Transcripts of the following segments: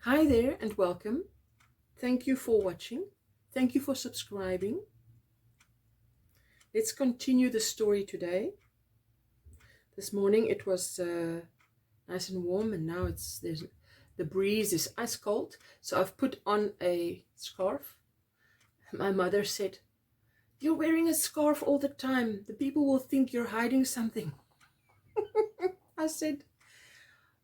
Hi there and welcome. Thank you for watching. Thank you for subscribing. Let's continue the story today. This morning it was nice and warm, and now the breeze is ice cold. So I've put on a scarf. My mother said, "You're wearing a scarf all the time. The people will think you're hiding something." I said,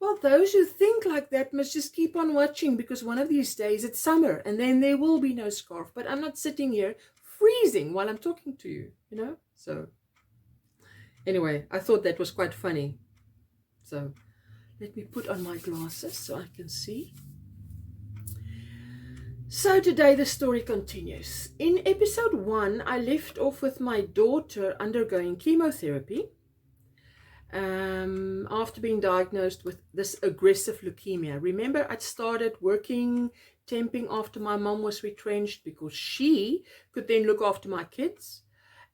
well, those who think like that must just keep on watching, because one of these days it's summer and then there will be no scarf. But I'm not sitting here freezing while I'm talking to you, So anyway, I thought that was quite funny. So let me put on my glasses so I can see. So today the story continues. In episode 1, I left off with my daughter undergoing chemotherapy. After being diagnosed with this aggressive leukemia. Remember, I'd started working, temping after my mom was retrenched because she could then look after my kids.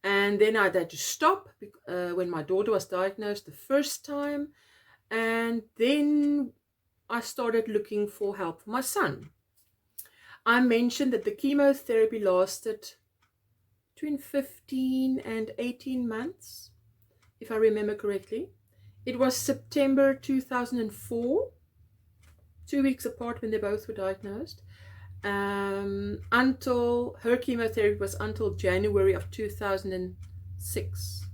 And then I'd had to stop when my daughter was diagnosed the first time. And then I started looking for help for my son. I mentioned that the chemotherapy lasted between 15 and 18 months. If I remember correctly. It was September 2004, 2 weeks apart when they both were diagnosed, until her chemotherapy was until January of 2006.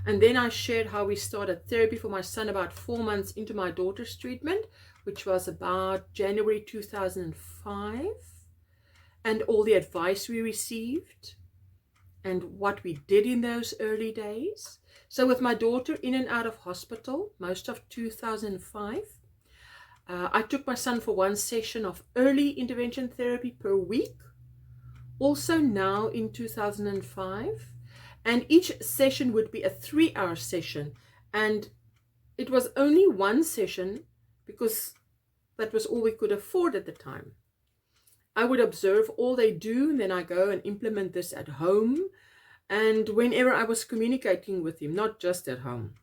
And then I shared how we started therapy for my son about 4 months into my daughter's treatment, which was about January 2005, and all the advice we received and what we did in those early days. So with my daughter in and out of hospital, most of 2005, I took my son for one session of early intervention therapy per week, also now in 2005. And each session would be a 3-hour session. And it was only one session because that was all we could afford at the time. I would observe all they do, and then I go and implement this at home. And whenever I was communicating with him, not just at home.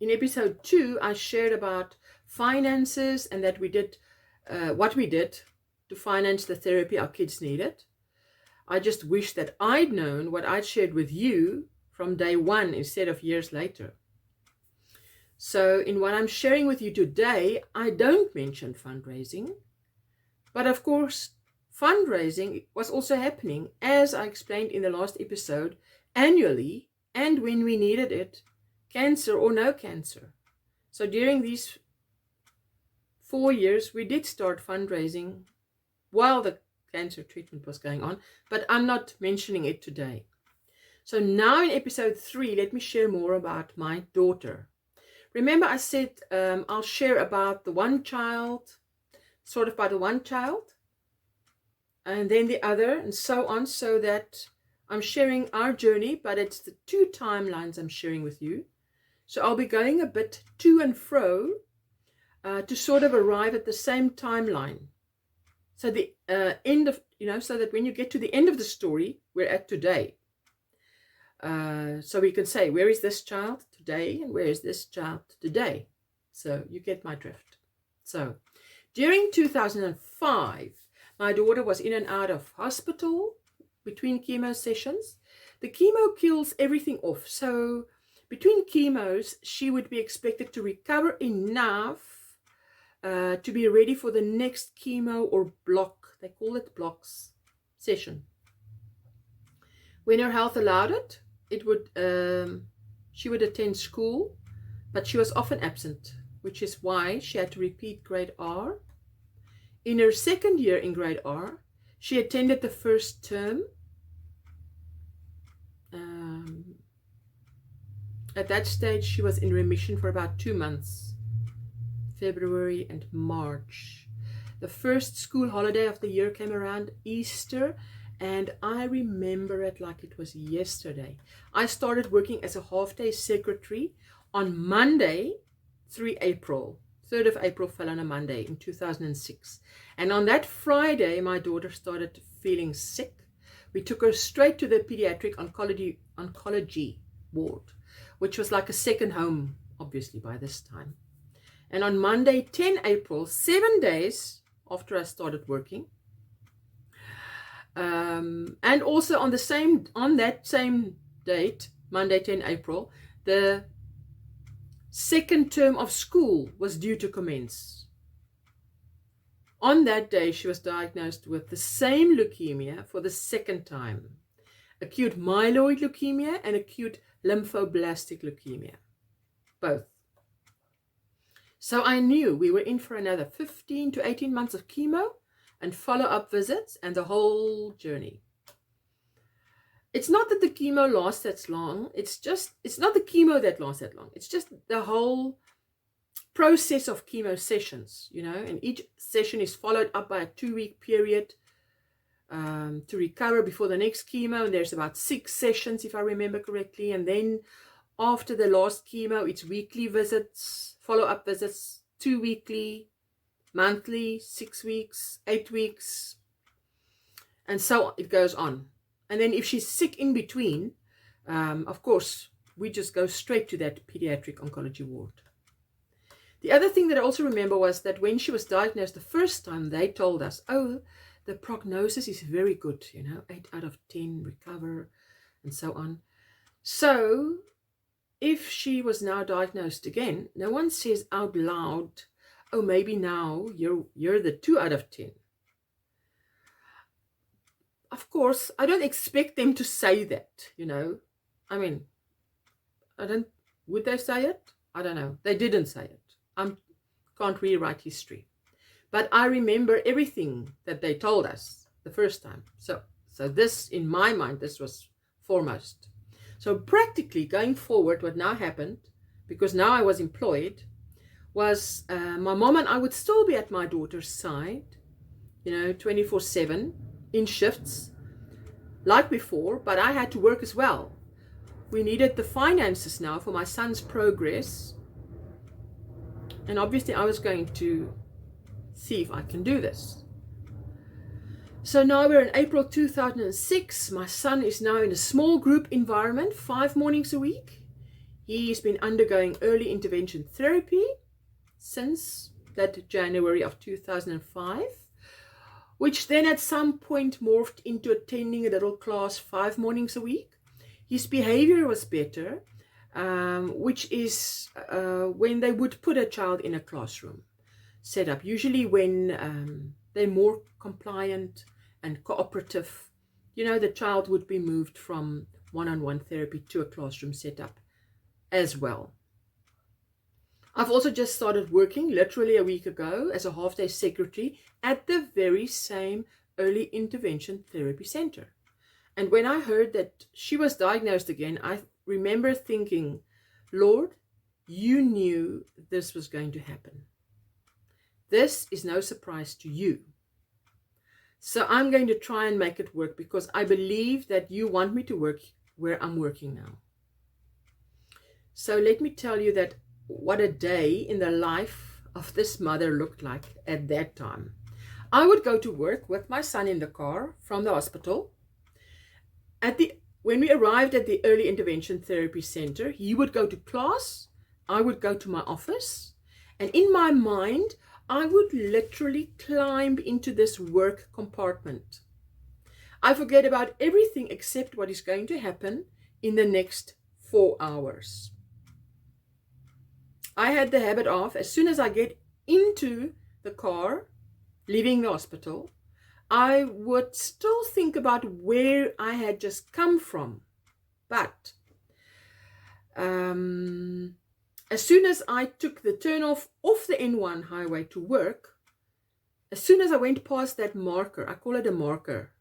In episode 2, I shared about finances and that we did what we did to finance the therapy our kids needed. I just wish that I'd known what I'd shared with you from day 1 instead of years later. So in what I'm sharing with you today, I don't mention fundraising. But of course, fundraising was also happening, as I explained in the last episode, annually and when we needed it, cancer or no cancer. So during these 4 years, we did start fundraising while the cancer treatment was going on, but I'm not mentioning it today. So now in episode 3, let me share more about my daughter. Remember I said I'll share about the one child, sort of by the one child, and then the other, and so on, so that I'm sharing our journey, but it's the 2 timelines I'm sharing with you. So I'll be going a bit to and fro to sort of arrive at the same timeline. So the end of, so that when you get to the end of the story, we're at today. So we can say, where is this child today and where is this child today? So you get my drift. So during 2005, my daughter was in and out of hospital between chemo sessions. The chemo kills everything off. So between chemos, she would be expected to recover enough to be ready for the next chemo or block. They call it blocks session. When her health allowed it, she would attend school, but she was often absent, which is why she had to repeat grade R. In her second year in grade R, she attended the first term. At that stage, she was in remission for about 2 months, February and March. The first school holiday of the year came around, Easter, and I remember it like it was yesterday. I started working as a half-day secretary on Monday, 3 April. 3rd of April fell on a Monday in 2006. And on that Friday, my daughter started feeling sick. We took her straight to the pediatric oncology ward, which was like a second home, obviously, by this time. And on Monday, 10 April, 7 days after I started working, and also on that same date, Monday, 10 April, the second term of school was due to commence. On that day, she was diagnosed with the same leukemia for the second time, acute myeloid leukemia and acute lymphoblastic leukemia, both. So I knew we were in for another 15 to 18 months of chemo and follow-up visits and the whole journey. It's not that the chemo lasts that long. It's not the chemo that lasts that long. It's just the whole process of chemo sessions, and each session is followed up by a 2-week period to recover before the next chemo. And there's about 6 sessions, if I remember correctly. And then after the last chemo, it's weekly visits, follow-up visits, 2 weekly, monthly, 6 weeks, 8 weeks, and so it goes on. And then if she's sick in between, of course, we just go straight to that pediatric oncology ward. The other thing that I also remember was that when she was diagnosed the first time, they told us, oh, the prognosis is very good, 8 out of 10 recover, and so on. So if she was now diagnosed again, no one says out loud, oh, maybe now you're the 2 out of 10. Of course, I don't expect them to say that, I mean, would they say it? I don't know. They didn't say it. I can't rewrite history. But I remember everything that they told us the first time. So this, in my mind, this was foremost. So practically going forward, what now happened, because now I was employed, was my mom and I would still be at my daughter's side, 24/7 in shifts like before, but I had to work as well. We needed the finances now for my son's progress. And obviously I was going to see if I can do this. So now we're in April 2006. My son is now in a small group environment, 5 mornings a week. He's been undergoing early intervention therapy since that January of 2005, which then at some point morphed into attending a little class 5 mornings a week. His behavior was better, which is when they would put a child in a classroom setup, usually when they're more compliant and cooperative. The child would be moved from one-on-one therapy to a classroom setup as well. I've also just started working literally a week ago as a half-day secretary at the very same early intervention therapy center. And when I heard that she was diagnosed again, I remember thinking, Lord, you knew this was going to happen. This is no surprise to you. So I'm going to try and make it work because I believe that you want me to work where I'm working now. So let me tell you that what a day in the life of this mother looked like at that time. I would go to work with my son in the car from the hospital. When we arrived at the early intervention therapy center, he would go to class, I would go to my office, and in my mind, I would literally climb into this work compartment. I forget about everything except what is going to happen in the next 4 hours. I had the habit of, as soon as I get into the car, leaving the hospital, I would still think about where I had just come from. But as soon as I took the turn off the N1 highway to work, as soon as I went past that marker, I call it a marker,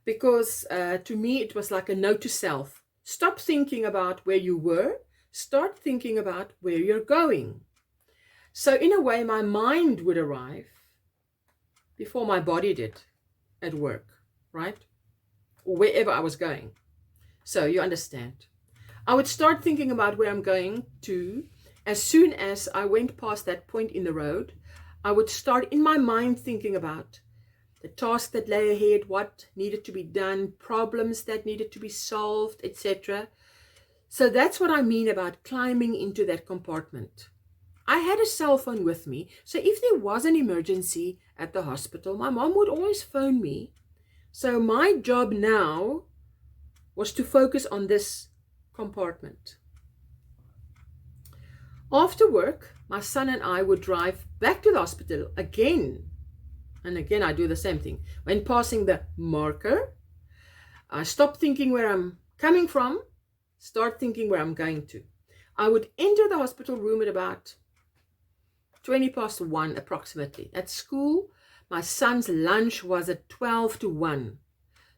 because to me it was like a note to self. Stop thinking about where you were, start thinking about where you're going. So in a way, my mind would arrive before my body did at work, right? Or wherever I was going. So you understand. I would start thinking about where I'm going to. As soon as I went past that point in the road, I would start in my mind thinking about the task that lay ahead, what needed to be done, problems that needed to be solved, etc. So that's what I mean about climbing into that compartment. I had a cell phone with me, so if there was an emergency at the hospital, my mom would always phone me. So my job now was to focus on this compartment. After work, my son and I would drive back to the hospital again. And again, I do the same thing. When passing the marker, I stop thinking where I'm coming from, start thinking where I'm going to. I would enter the hospital room at about 1:20 approximately. At school, my son's lunch was at 1:40.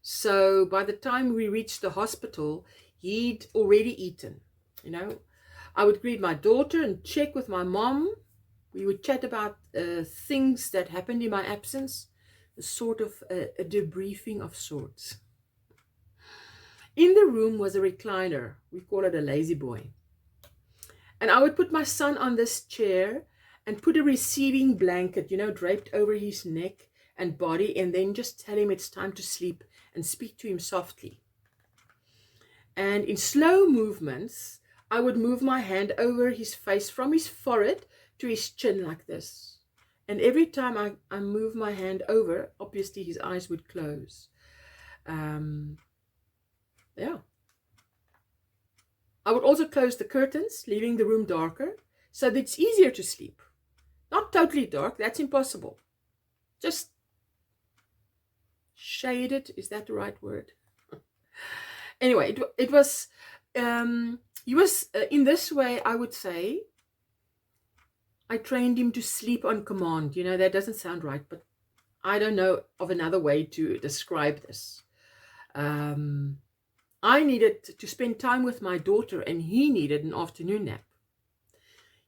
So by the time we reached the hospital, he'd already eaten. I would greet my daughter and check with my mom. We would chat about things that happened in my absence, a sort of a debriefing of sorts. In the room was a recliner. We call it a lazy boy. And I would put my son on this chair and put a receiving blanket, draped over his neck and body, and then just tell him it's time to sleep and speak to him softly. And in slow movements, I would move my hand over his face from his forehead to his chin like this. And every time I move my hand over, obviously his eyes would close. I would also close the curtains, leaving the room darker, so that it's easier to sleep. Not totally dark, that's impossible. Just shaded, is that the right word? Anyway, it was, he was, in this way, I would say, I trained him to sleep on command. That doesn't sound right, but I don't know of another way to describe this. I needed to spend time with my daughter, and he needed an afternoon nap.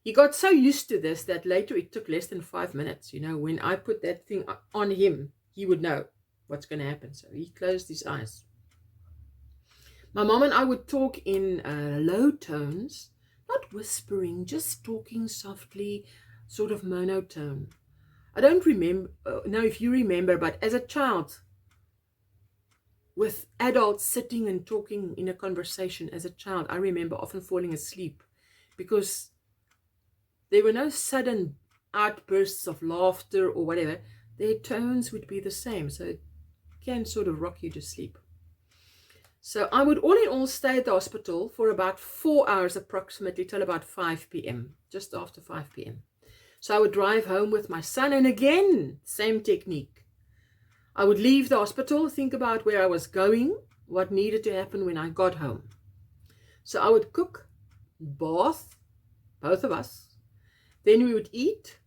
He got so used to this that later it took less than 5 minutes. When I put that thing on him, he would know what's going to happen. So he closed his eyes. My mom and I would talk in low tones, not whispering, just talking softly, sort of monotone. I don't know if you remember, but as a child, with adults sitting and talking in a conversation as a child, I remember often falling asleep because there were no sudden outbursts of laughter or whatever. Their tones would be the same, so it can sort of rock you to sleep. So I would all in all stay at the hospital for about 4 hours approximately, till about 5 p.m., just after 5 p.m. So I would drive home with my son, and again, same technique. I would leave the hospital, think about where I was going, what needed to happen when I got home. So I would cook, bath, both of us. Then we would eat.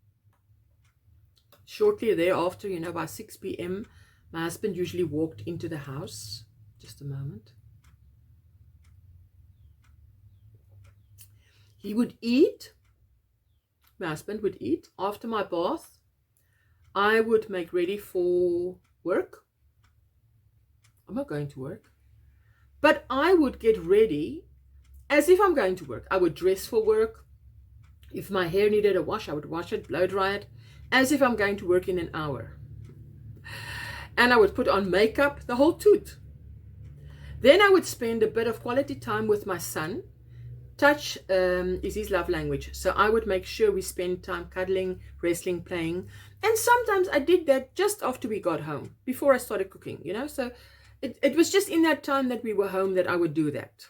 Shortly thereafter, by 6 p.m., my husband usually walked into the house. Just a moment. He would eat. My husband would eat. After my bath, I would make ready for work. I'm not going to work. But I would get ready as if I'm going to work. I would dress for work. If my hair needed a wash, I would wash it, blow dry it, as if I'm going to work in an hour. And I would put on makeup, the whole toot. Then I would spend a bit of quality time with my son. Touch is his love language. So I would make sure we spend time cuddling, wrestling, playing. And sometimes I did that just after we got home, before I started cooking, So it was just in that time that we were home that I would do that.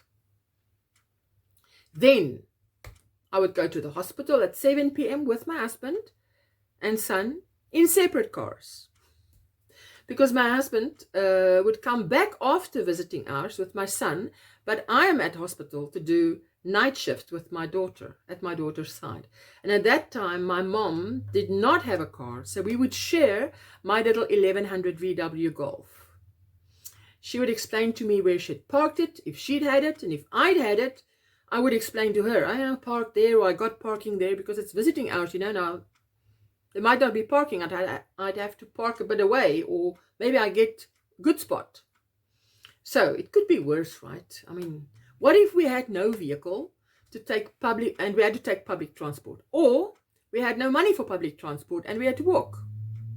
Then I would go to the hospital at 7 p.m. with my husband and son in separate cars. Because my husband would come back after visiting hours with my son, but I am at hospital to do night shift with my daughter, at my daughter's side. And at that time, my mom did not have a car, so we would share my little 1100 VW Golf. She would explain to me where she'd parked it, if she'd had it, and if I'd had it, I would explain to her, I parked there, or I got parking there, because it's visiting hours, now. There might not be parking. I'd have to park a bit away, or maybe I get a good spot. So it could be worse, right? I mean, what if we had no vehicle to take public, and we had to take public transport, or we had no money for public transport and we had to walk?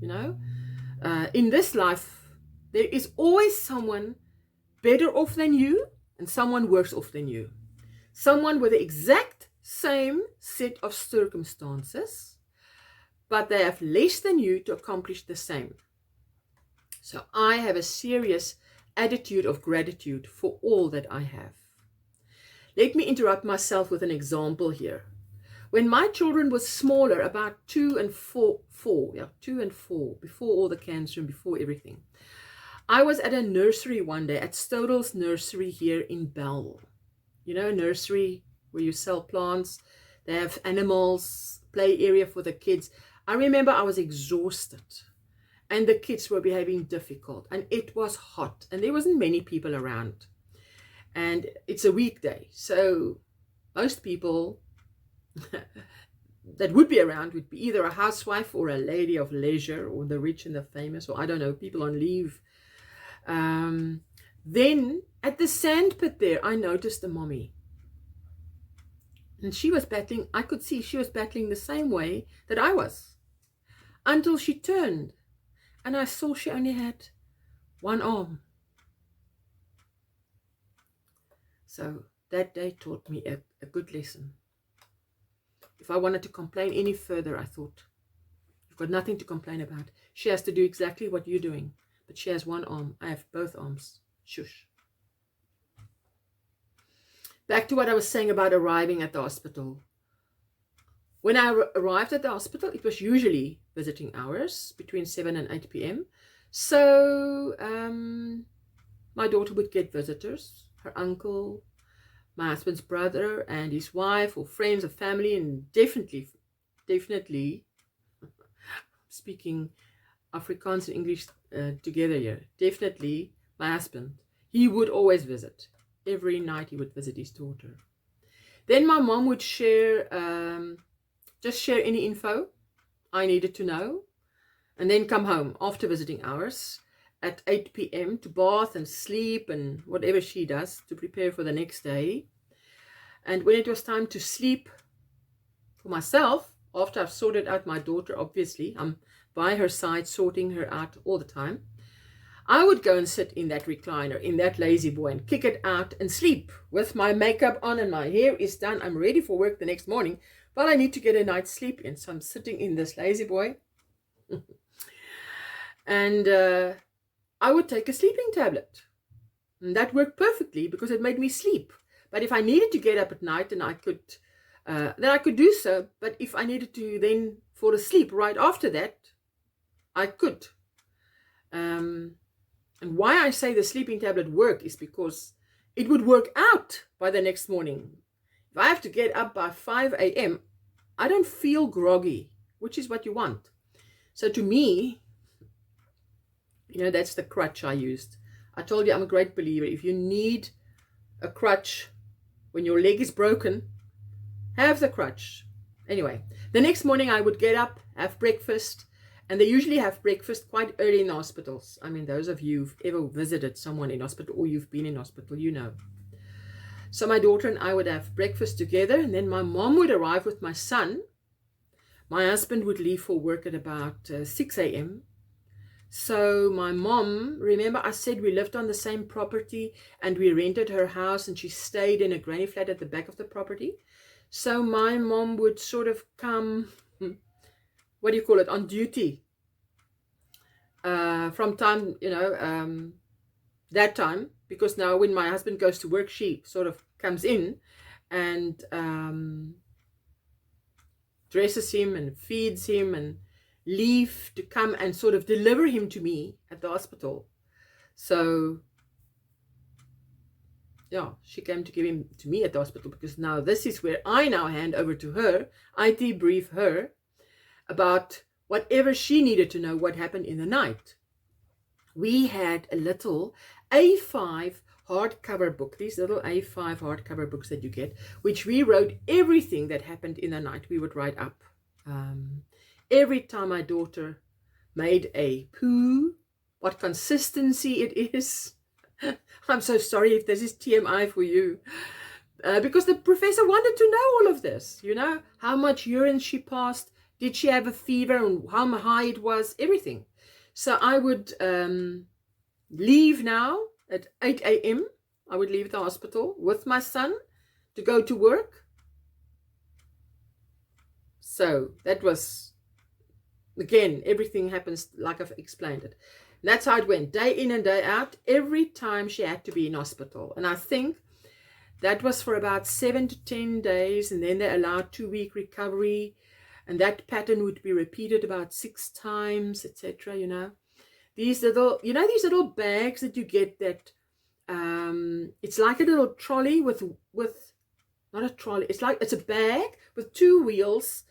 In this life, there is always someone better off than you and someone worse off than you. Someone with the exact same set of circumstances, but they have less than you to accomplish the same. So I have a serious attitude of gratitude for all that I have. Let me interrupt myself with an example here. When my children were smaller, about 2 and 4, before all the cancer and before everything, I was at a nursery one day, at Stodel's nursery here in Bell. You know, a nursery where you sell plants. They have animals, play area for the kids. I remember I was exhausted and the kids were behaving difficult and it was hot and there wasn't many people around. And it's a weekday, so most people that would be around would be either a housewife or a lady of leisure, or the rich and the famous, or I don't know, people on leave. Then at the sandpit there, I noticed a mommy. And she was battling, I could see she was battling the same way that I was. Until she turned and I saw she only had one arm. So that day taught me a good lesson. If I wanted to complain any further, I thought, you've got nothing to complain about. She has to do exactly what you're doing. But she has one arm. I have both arms. Shush. Back to what I was saying about arriving at the hospital. When I arrived at the hospital, it was usually visiting hours, between 7 and 8 p.m. So my daughter would get visitors, her uncle, my husband's brother and his wife, or friends or family, and definitely speaking Afrikaans and English together here, definitely my husband. He would always visit. Every night he would visit his daughter. Then my mom would share any info I needed to know, and then come home after visiting hours at 8 p.m. to bath and sleep and whatever she does to prepare for the next day. And when it was time to sleep for myself, after I've sorted out my daughter, obviously, I'm by her side sorting her out all the time, I would go and sit in that recliner, in that lazy boy, and kick it out and sleep with my makeup on and my hair is done. I'm ready for work the next morning, but I need to get a night's sleep in. So I'm sitting in this lazy boy. And I would take a sleeping tablet. And that worked perfectly because it made me sleep. But if I needed to get up at night, then I could do so. But if I needed to then fall asleep right after that, I could. And why I say the sleeping tablet worked is because it would work out by the next morning. If I have to get up by 5 a.m., I don't feel groggy, which is what you want. So to me, that's the crutch I used. I told you I'm a great believer. If you need a crutch when your leg is broken, have the crutch. Anyway, the next morning I would get up, have breakfast, and they usually have breakfast quite early in the hospitals. I mean, those of you who've ever visited someone in hospital or you've been in hospital, you know. So my daughter and I would have breakfast together, and then my mom would arrive with my son. My husband would leave for work at about 6 a.m. So my mom, remember I said we lived on the same property and we rented her house and she stayed in a granny flat at the back of the property. So my mom would sort of come, on duty from time, that time, because now when my husband goes to work, she sort of comes in and dresses him and feeds him and leave to come and sort of deliver him to me at the hospital. So yeah, she came to give him to me at the hospital, because now this is where I now hand over to her. I debrief her about whatever she needed to know what happened in the night. We had a little A5 hardcover book, these little A5 hardcover books that you get, which we wrote everything that happened in the night. We would write up every time my daughter made a poo, what consistency it is. I'm so sorry if this is TMI for you, because the professor wanted to know all of this, how much urine she passed, did she have a fever, and how high it was, everything. So I would leave now at 8 a.m. I would leave the hospital with my son to go to work. So that was, again, everything happens like I've explained it. And that's how it went, day in and day out, every time she had to be in hospital. And I think that was for about 7 to 10 days, and then they allowed 2-week recovery, and that pattern would be repeated about 6 times, etc. These little bags that you get that it's like a little trolley with not a trolley, it's a bag with 2 wheels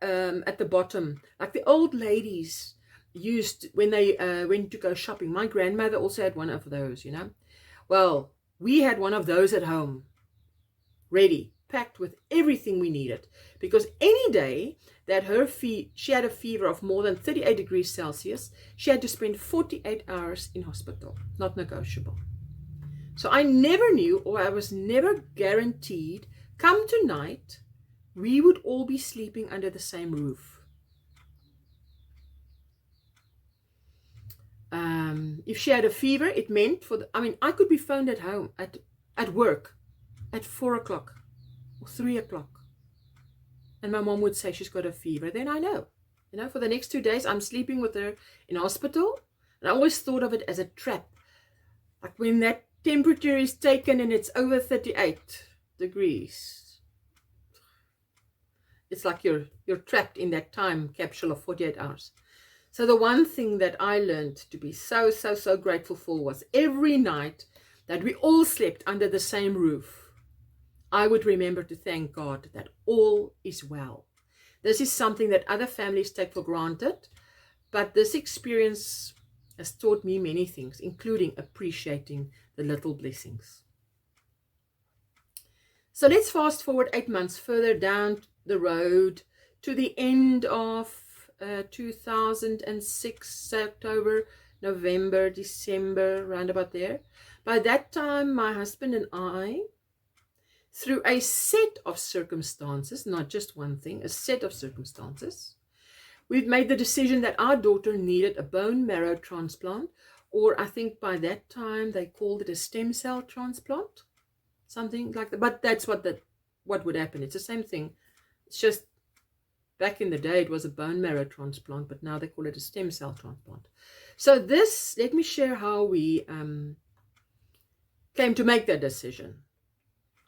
at the bottom, like the old ladies used when they went to go shopping. My grandmother also had one of those, Well, we had one of those at home, ready, packed with everything we needed, because any day that she had a fever of more than 38 degrees Celsius, she had to spend 48 hours in hospital, not negotiable. So I never knew, or I was never guaranteed, come tonight, we would all be sleeping under the same roof. If she had a fever, it meant I could be phoned at home, at work, at 4 o'clock or 3 o'clock. And my mom would say she's got a fever. Then I know, for the next 2 days, I'm sleeping with her in hospital. And I always thought of it as a trap. Like when that temperature is taken and it's over 38 degrees. It's like you're trapped in that time capsule of 48 hours. So the one thing that I learned to be so grateful for was every night that we all slept under the same roof, I would remember to thank God that all is well. This is something that other families take for granted, but this experience has taught me many things, including appreciating the little blessings. So let's fast forward 8 months further down the road to the end of 2006, October, November, December, round about there. By that time, my husband and I, through a set of circumstances, not just one thing, a set of circumstances, we've made the decision that our daughter needed a bone marrow transplant, or I think by that time they called it a stem cell transplant, something like that. But that's what would happen. It's the same thing. It's just back in the day it was a bone marrow transplant, but now they call it a stem cell transplant. So let me share how we came to make that decision.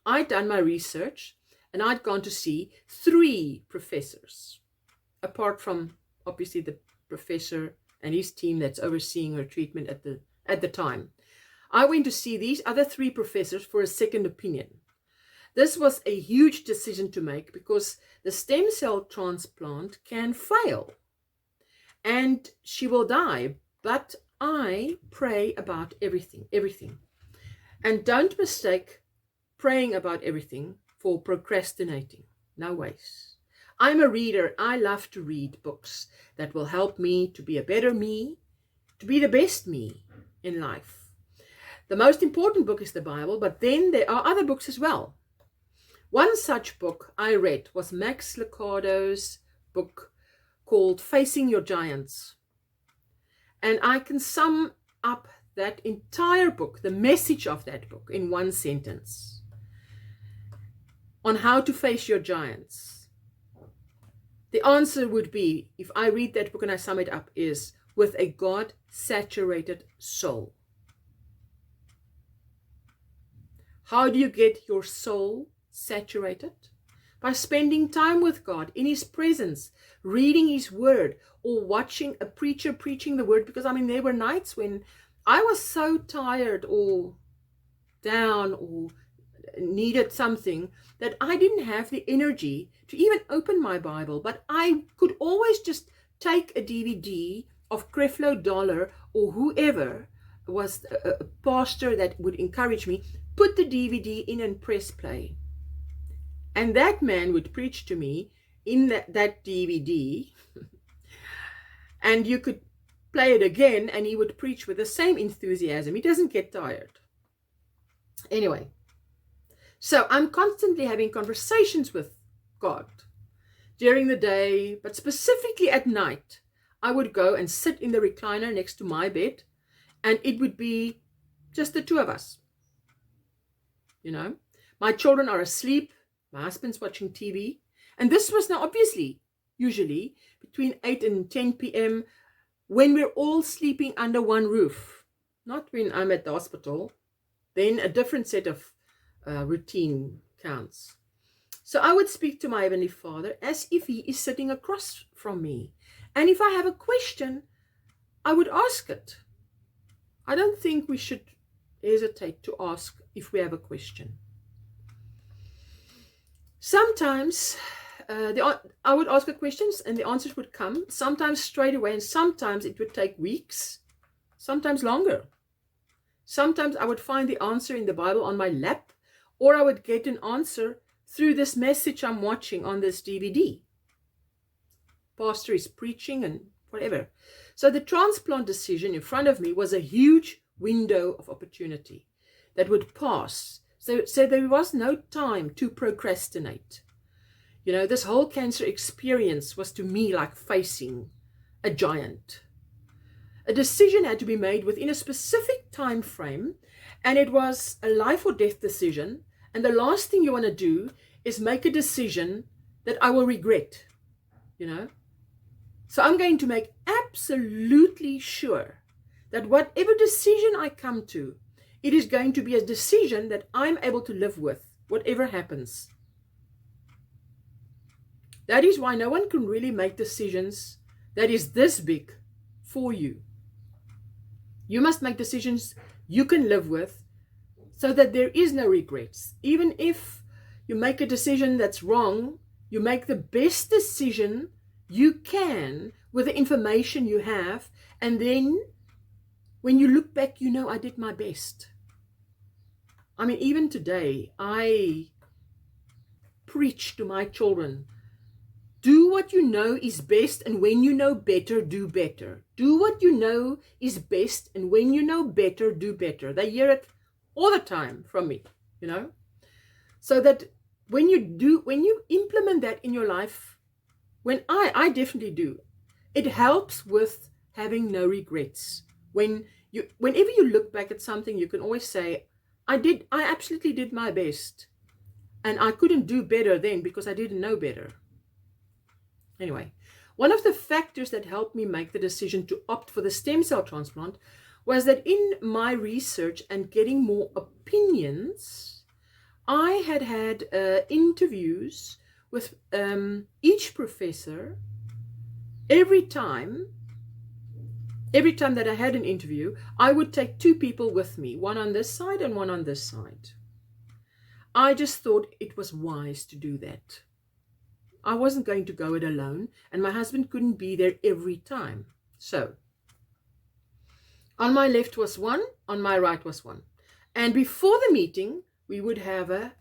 I'd done my research and I'd gone to see 3 professors, apart from obviously the professor and his team that's overseeing her treatment at the time. I went to see these other 3 professors for a second opinion. This was a huge decision to make because the stem cell transplant can fail and she will die. But I pray about everything. And don't mistake praying about everything for procrastinating. No ways. I'm a reader. I love to read books that will help me to be a better me, to be the best me in life. The most important book is the Bible, but then there are other books as well. One such book I read was Max Lucado's book called Facing Your Giants. And I can sum up that entire book, the message of that book, in one sentence on how to face your giants. The answer would be, if I read that book and I sum it up, is with a God-saturated soul. How do you get your soul saturated? By spending time with God in His presence, reading His word, or watching a preacher preaching the word. Because there were nights when I was so tired or down or needed something that I didn't have the energy to even open my Bible, but I could always just take a DVD of Creflo Dollar or whoever was a pastor that would encourage me, put the DVD in and press play. And that man would preach to me in that DVD and you could play it again and he would preach with the same enthusiasm. He doesn't get tired. Anyway, so I'm constantly having conversations with God during the day, but specifically at night. I would go and sit in the recliner next to my bed and it would be just the 2 of us. My children are asleep. My husband's watching TV. And this was now obviously usually between 8 and 10 p.m. when we're all sleeping under one roof. Not when I'm at the hospital. Then a different set of routine counts. So I would speak to my Heavenly Father as if He is sitting across from me. And if I have a question, I would ask it. I don't think we should hesitate to ask if we have a question. Sometimes I would ask the questions and the answers would come, sometimes straight away, and sometimes it would take weeks, sometimes longer. Sometimes I would find the answer in the Bible on my lap, or I would get an answer through this message I'm watching on this DVD. Pastor is preaching and whatever. So the transplant decision in front of me was a huge window of opportunity that would pass. So there was no time to procrastinate. You know, this whole cancer experience was to me like facing a giant. A decision had to be made within a specific time frame, and it was a life or death decision. And the last thing you want to do is make a decision that I will regret, you know. So I'm going to make absolutely sure that whatever decision I come to, it is going to be a decision that I'm able to live with, whatever happens. That is why no one can really make decisions that is this big for you. You must make decisions you can live with so that there is no regrets. Even if you make a decision that's wrong, you make the best decision you can with the information you have, and then when you look back, you know, I did my best. I mean, even today, I preach to my children, do what you know is best, and when you know better, do better. Do what you know is best, and when you know better, do better. They hear it all the time from me, you know. So that when you implement that in your life, when I definitely do, it helps with having no regrets. Whenever you look back at something, you can always say, I absolutely did my best, and I couldn't do better then because I didn't know better. Anyway, one of the factors that helped me make the decision to opt for the stem cell transplant was that in my research and getting more opinions, I had interviews with each professor. Every time that I had an interview, I would take two people with me, one on this side and one on this side. I just thought it was wise to do that. I wasn't going to go it alone, and my husband couldn't be there every time. So, on my left was one, on my right was one. And before the meeting, we would have a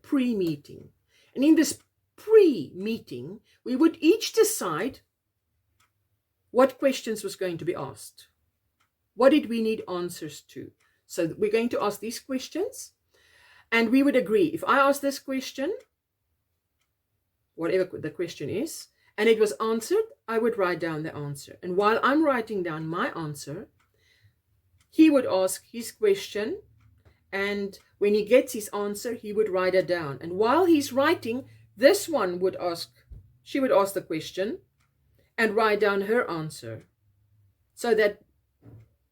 pre-meeting. And in this pre-meeting, we would each decide what questions was going to be asked. What did we need answers to? So we're going to ask these questions, and we would agree. If I ask this question, whatever the question is, and it was answered, I would write down the answer. And while I'm writing down my answer, he would ask his question, and when he gets his answer, he would write it down. And while he's writing, this one she would ask the question and write down her answer. So that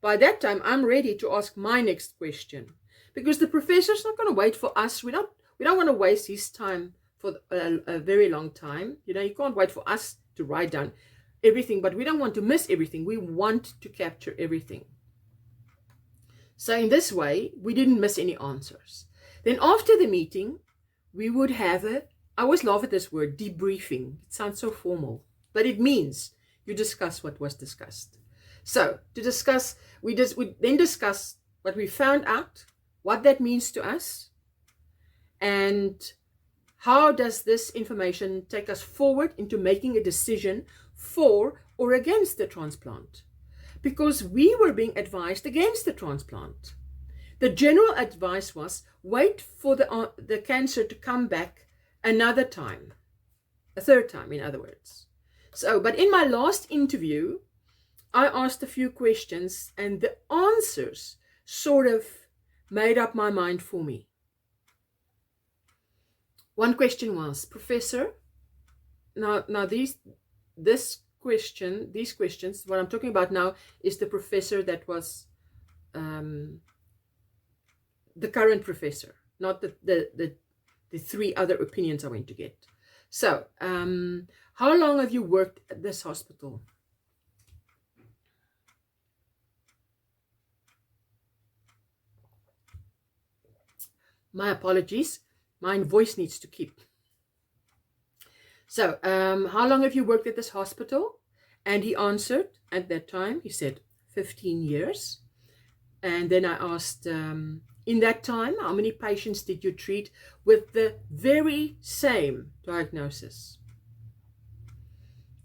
by that time, I'm ready to ask my next question. Because the professor's not going to wait for us. We don't want to waste his time for a very long time. You know, you can't wait for us to write down everything, but we don't want to miss everything. We want to capture everything. So in this way, we didn't miss any answers. Then after the meeting, we would have I always laugh at this word, debriefing. It sounds so formal, but it means you discuss what was discussed. So to discuss, we then discuss what we found out, what that means to us, and how does this information take us forward into making a decision for or against the transplant? Because we were being advised against the transplant. The general advice was wait for the cancer to come back another time, a third time, in other words. So, but in my last interview, I asked a few questions, and the answers sort of made up my mind for me. One question was, Professor, now these questions, what I'm talking about now is the professor that was the current professor, not the three other opinions I went to get. So, how long have you worked at this hospital? My apologies, my voice needs to keep. So, how long have you worked at this hospital? And he answered at that time, he said 15 years. And then I asked, in that time, how many patients did you treat with the very same diagnosis?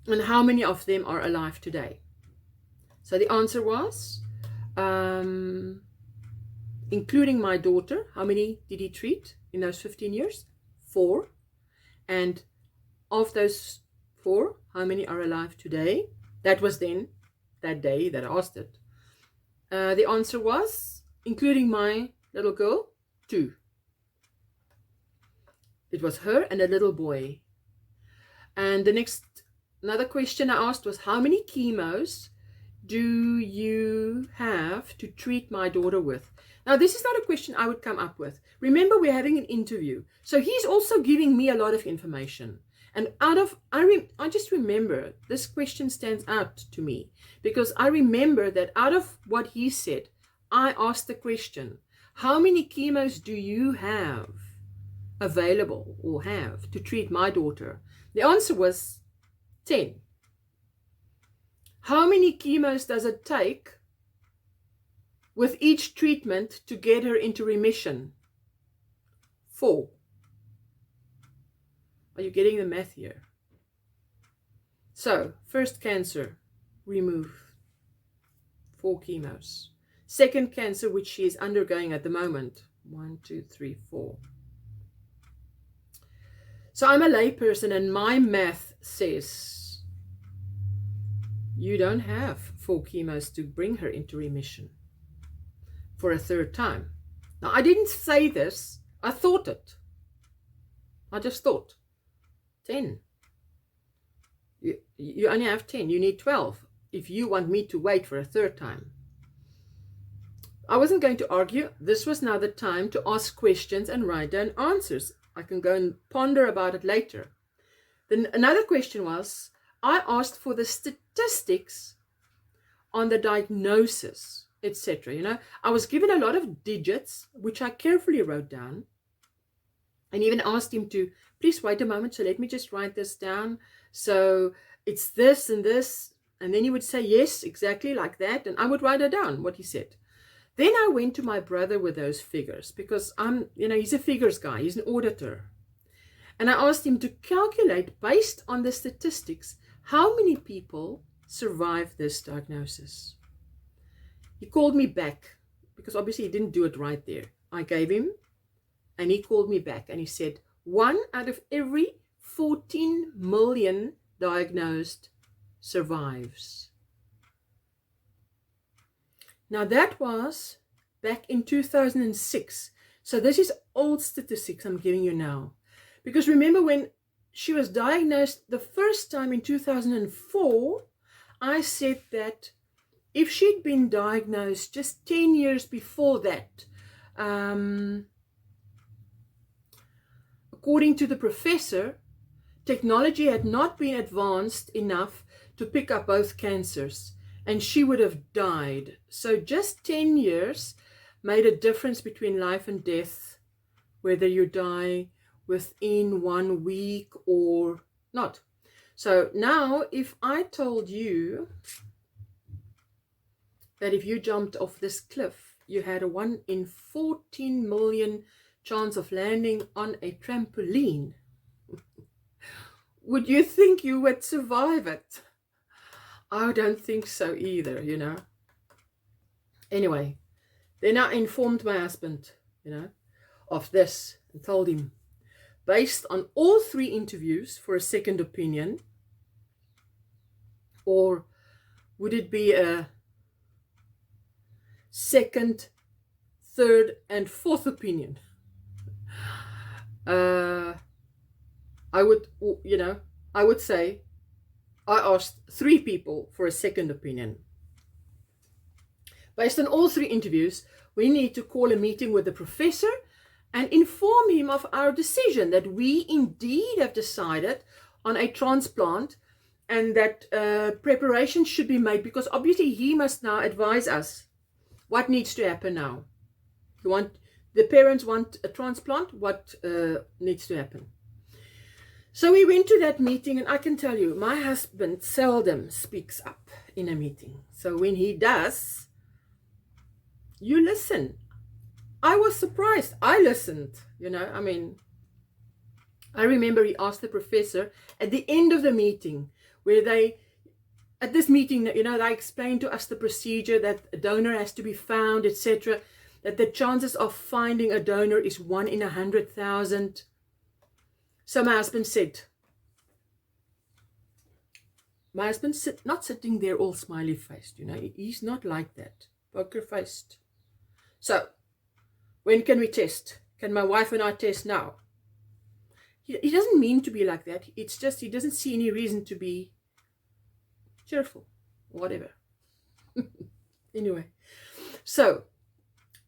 And how many of them are alive today? So the answer was, including my daughter, how many did he treat in those 15 years? 4. And of those 4, how many are alive today? That was then, that day that I asked it. The answer was, including my little girl, 2. It was her and a little boy. And another question I asked was, how many chemos do you have to treat my daughter with? Now, this is not a question I would come up with. Remember, we're having an interview. So he's also giving me a lot of information. And I just remember this question stands out to me because I remember that out of what he said, I asked the question, how many chemos do you have available or have to treat my daughter? The answer was 10. How many chemos does it take with each treatment to get her into remission? 4. Are you getting the math here? So, first cancer, remove 4 chemos. Second cancer, which she is undergoing at the moment, 1, 2, 3, 4. So I'm a layperson and my math says you don't have 4 chemos to bring her into remission for a third time. Now, I didn't say this, I thought it. I just thought. 10. You only have 10. You need 12 if you want me to wait for a third time. I wasn't going to argue. This was now the time to ask questions and write down answers. I can go and ponder about it later. Then another question was, I asked for the statistics on the diagnosis, etc. You know, I was given a lot of digits, which I carefully wrote down. And even asked him to, please wait a moment, so let me just write this down. So it's this and this. And then he would say, yes, exactly like that. And I would write it down, what he said. Then I went to my brother with those figures because he's a figures guy. He's an auditor. And I asked him to calculate, based on the statistics, how many people survive this diagnosis. He called me back because obviously he didn't do it right there. I gave him. And he called me back and he said, 1 out of every 14 million diagnosed survives. Now that was back in 2006. So this is old statistics I'm giving you now. Because remember when she was diagnosed the first time in 2004, I said that if she'd been diagnosed just 10 years before that, according to the professor, technology had not been advanced enough to pick up both cancers, and she would have died. So just 10 years made a difference between life and death, whether you die within 1 week or not. So now, if I told you that if you jumped off this cliff, you had a 1 in 14 million chance of landing on a trampoline, would you think you would survive it? I don't think so either, you know. Anyway, then I informed my husband, of this and told him, based on all 3 interviews for a second opinion, or would it be a second, third, and fourth opinion? I would, I would say I asked 3 people for a second opinion. Based on all 3 interviews, we need to call a meeting with the professor and inform him of our decision that we indeed have decided on a transplant and that preparations should be made, because obviously he must now advise us what needs to happen now. The parents want a transplant, what needs to happen? So we went to that meeting, and I can tell you, my husband seldom speaks up in a meeting. So when he does, you listen. I was surprised. I listened, I remember he asked the professor at the end of the meeting, they explained to us the procedure, that a donor has to be found, etc., that the chances of finding a donor is 1 in 100,000. So my husband not sitting there all smiley faced, he's not like that, poker faced. So, when can we test? Can my wife and I test now? He doesn't mean to be like that. It's just he doesn't see any reason to be cheerful, whatever. Anyway, so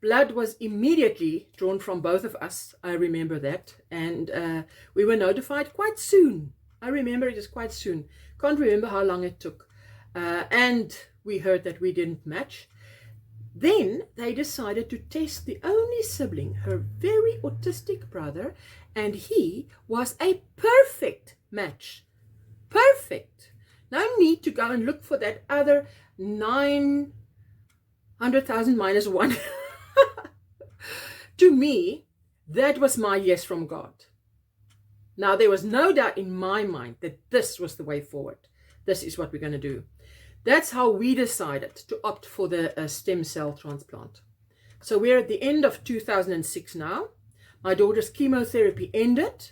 blood was immediately drawn from both of us. I remember that. And we were notified quite soon. I remember it was quite soon. Can't remember how long it took. And we heard that we didn't match. Then they decided to test the only sibling, her very autistic brother, and he was a perfect match. Perfect. No need to go and look for that other 900,000 minus 1. To me, that was my yes from God. Now, there was no doubt in my mind that this was the way forward. This is what we're going to do. That's how we decided to opt for the stem cell transplant. So we're at the end of 2006 now. My daughter's chemotherapy ended.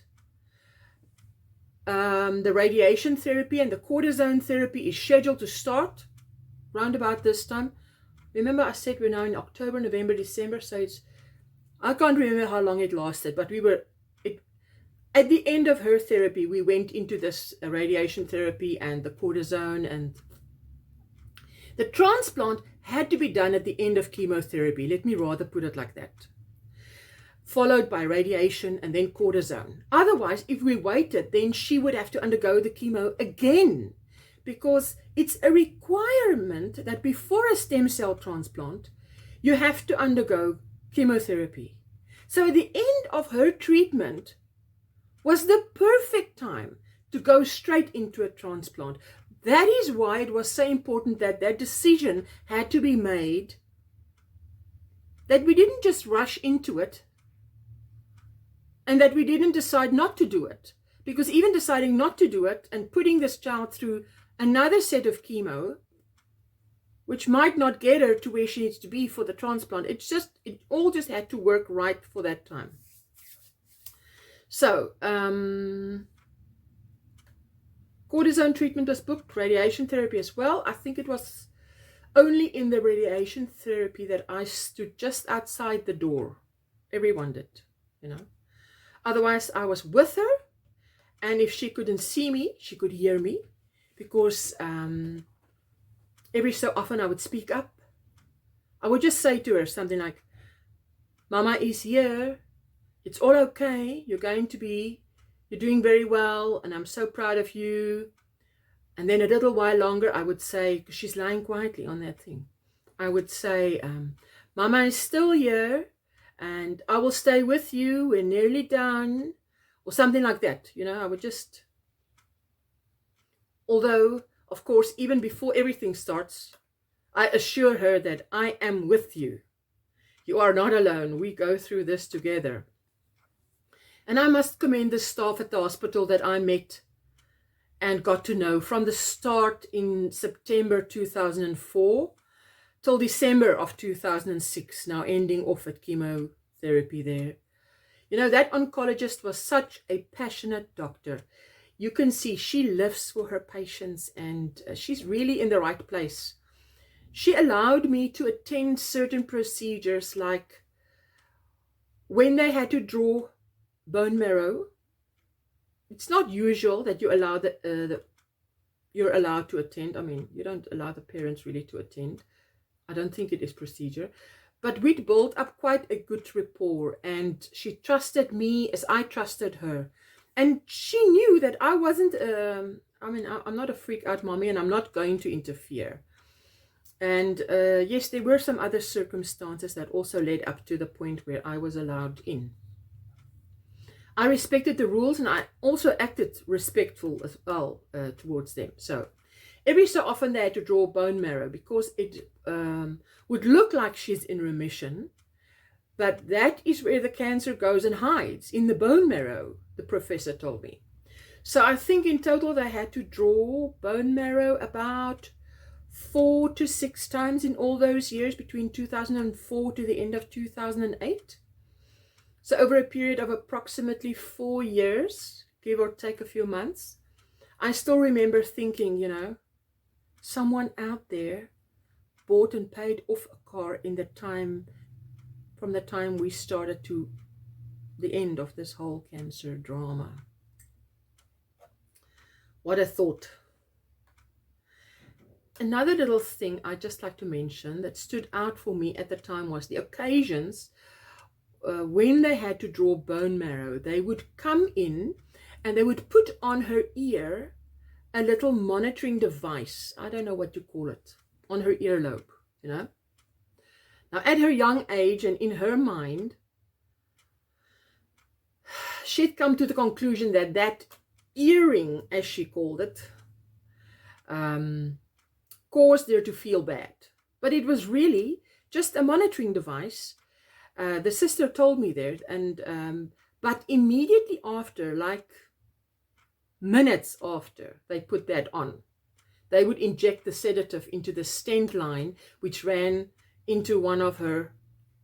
The radiation therapy and the cortisone therapy is scheduled to start round about this time. Remember, I said we're now in October, November, December. So I can't remember how long it lasted, but at the end of her therapy, we went into this radiation therapy and the cortisone, and the transplant had to be done at the end of chemotherapy. Let me rather put it like that. Followed by radiation and then cortisone. Otherwise, if we waited, then she would have to undergo the chemo again, because it's a requirement that before a stem cell transplant, you have to undergo chemotherapy. So the end of her treatment was the perfect time to go straight into a transplant. That is why it was so important that that decision had to be made, that we didn't just rush into it, and that we didn't decide not to do it. Because even deciding not to do it and putting this child through another set of chemo, which might not get her to where she needs to be for the transplant, it all just had to work right for that time. So, cortisone treatment was booked, radiation therapy as well. I think it was only in the radiation therapy that I stood just outside the door. Everyone did, Otherwise, I was with her, and if she couldn't see me, she could hear me, because every so often I would speak up. I would just say to her something like, "Mama is here. It's all okay. You're doing very well, and I'm so proud of you." And then a little while longer, I would say, because she's lying quietly on that thing, I would say, "Mama is still here, and I will stay with you. We're nearly done," or something like that. I would just, although, of course, even before everything starts, I assure her that I am with you. You are not alone. We go through this together. And I must commend the staff at the hospital that I met and got to know from the start in September 2004 till December of 2006, now ending off at chemotherapy there. That oncologist was such a passionate doctor. You can see she lives for her patients, and she's really in the right place. She allowed me to attend certain procedures, like when they had to draw bone marrow. It's not usual that you allow you're allowed to attend. I mean, you don't allow the parents really to attend. I don't think it is procedure. But we'd built up quite a good rapport, and she trusted me as I trusted her. And she knew that I wasn't, I'm not a freak out mommy, and I'm not going to interfere. And yes, there were some other circumstances that also led up to the point where I was allowed in. I respected the rules, and I also acted respectful as well towards them. So every so often they had to draw bone marrow because it would look like she's in remission, but that is where the cancer goes and hides, in the bone marrow, the professor told me. So I think in total they had to draw bone marrow about 4 to 6 times in all those years between 2004 to the end of 2008. So over a period of approximately 4 years, give or take a few months, I still remember thinking, you know, someone out there bought and paid off a car in the time, from the time we started to the end of this whole cancer drama. What a thought. Another little thing I'd just like to mention that stood out for me at the time was the occasions when they had to draw bone marrow. They would come in and they would put on her ear a little monitoring device. I don't know what to call it, on her earlobe, you know. Now, at her young age and in her mind, she'd come to the conclusion that that earring, as she called it, caused her to feel bad. But it was really just a monitoring device. The sister told me that, and but immediately after, like minutes after they put that on, they would inject the sedative into the stent line, which ran into one of her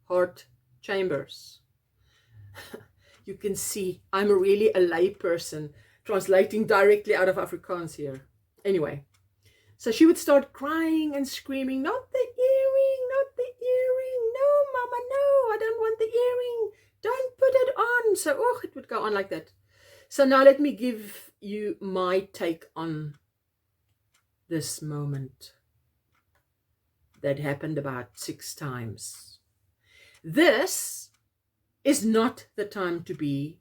heart chambers. You can see I'm really a lay person translating directly out of Afrikaans here. Anyway, so she would start crying and screaming, "Not the earring, not the earring, no mama, no, I don't want the earring, don't put it on." So it would go on like that. So now let me give you my take on this moment that happened about 6 times. This is not the time to be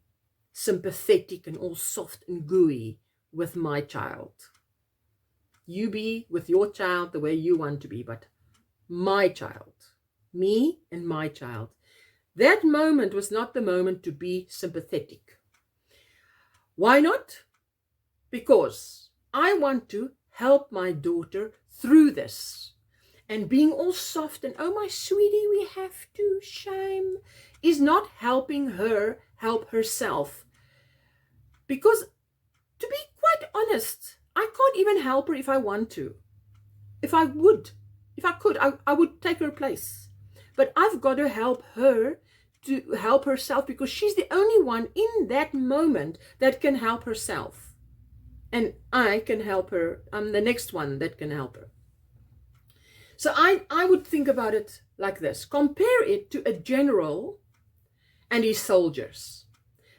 sympathetic and all soft and gooey with my child. You be with your child the way you want to be, but my child, me and my child, that moment was not the moment to be sympathetic. Why not? Because I want to help my daughter through this. And being all soft and, "Oh, my sweetie, we have to, shame," is not helping her help herself. Because, to be quite honest, I can't even help her if I want to. If I could, I would take her place. But I've got to help her to help herself, because she's the only one in that moment that can help herself. And I can help her. I'm the next one that can help her. So I would think about it like this. Compare it to a general and his soldiers.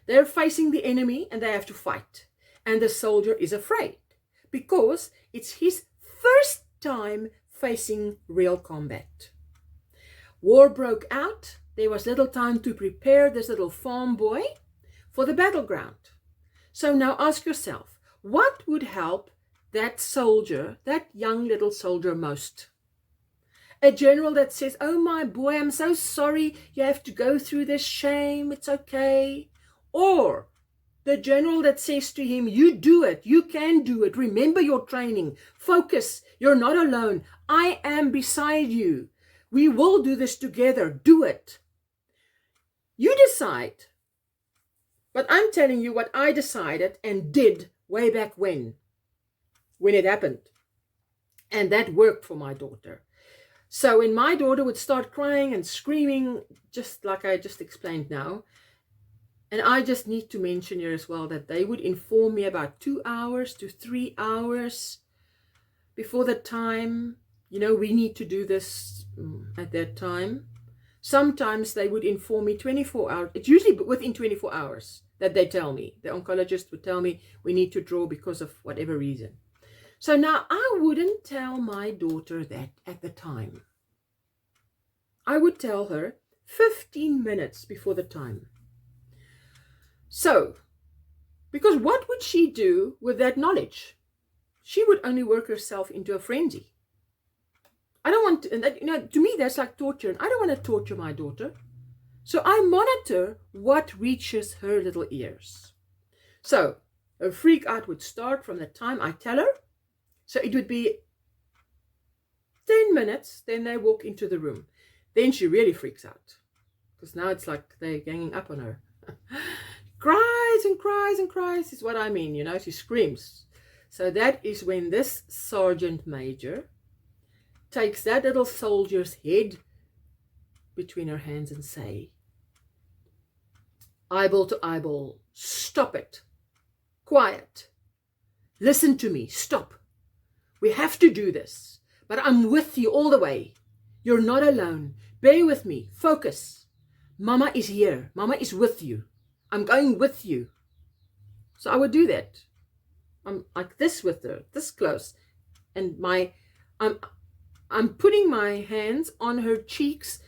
They're facing the enemy and they have to fight. And the soldier is afraid because it's his first time facing real combat. War broke out. There was little time to prepare this little farm boy for the battleground. So now ask yourself, what would help that soldier, that young little soldier, most? A general that says, "Oh, my boy, I'm so sorry you have to go through this shame, it's okay." Or the general that says to him, "You do it, you can do it, remember your training, focus, you're not alone, I am beside you, we will do this together, do it." You decide. But I'm telling you what I decided and did way back when it happened. And that worked for my daughter. So when my daughter would start crying and screaming, just like I just explained now, and I just need to mention here as well that they would inform me about 2 hours to 3 hours before the time, we need to do this at that time. Sometimes they would inform me 24 hours. It's usually within 24 hours that they tell me. The oncologist would tell me we need to draw because of whatever reason. So now I wouldn't tell my daughter that at the time. I would tell her 15 minutes before the time. So, because what would she do with that knowledge? She would only work herself into a frenzy. I don't want to, and that, to me that's like torture, and I don't want to torture my daughter. So I monitor what reaches her little ears. So her freak out would start from the time I tell her. So it would be 10 minutes, then they walk into the room. Then she really freaks out, because now it's like they're ganging up on her. Cries and cries and cries is what I mean, she screams. So that is when this Sergeant Major takes that little soldier's head between her hands and say, eyeball to eyeball, stop it, quiet, listen to me, stop. We have to do this, but I'm with you all the way. You're not alone. Bear with me. Focus. Mama is here. Mama is with you. I'm going with you. So I would do that. I'm like this with her, this close. And I'm putting my hands on her cheeks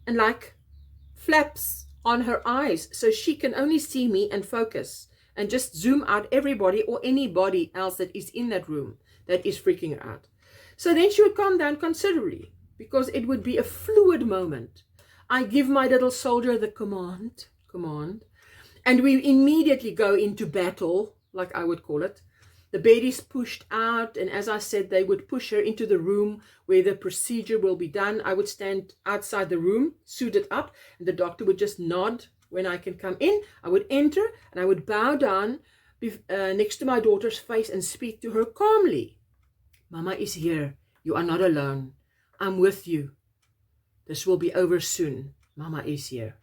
and like flaps on her eyes so she can only see me and focus and just zoom out everybody or anybody else that is in that room that is freaking her out. So then she would calm down considerably, because it would be a fluid moment. I give my little soldier the command, and we immediately go into battle, like I would call it. The bed is pushed out, and as I said, they would push her into the room where the procedure will be done. I would stand outside the room, suited up, and the doctor would just nod when I can come in. I would enter, and I would bow down next to my daughter's face and speak to her calmly. Mama is here. You are not alone. I'm with you. This will be over soon. Mama is here.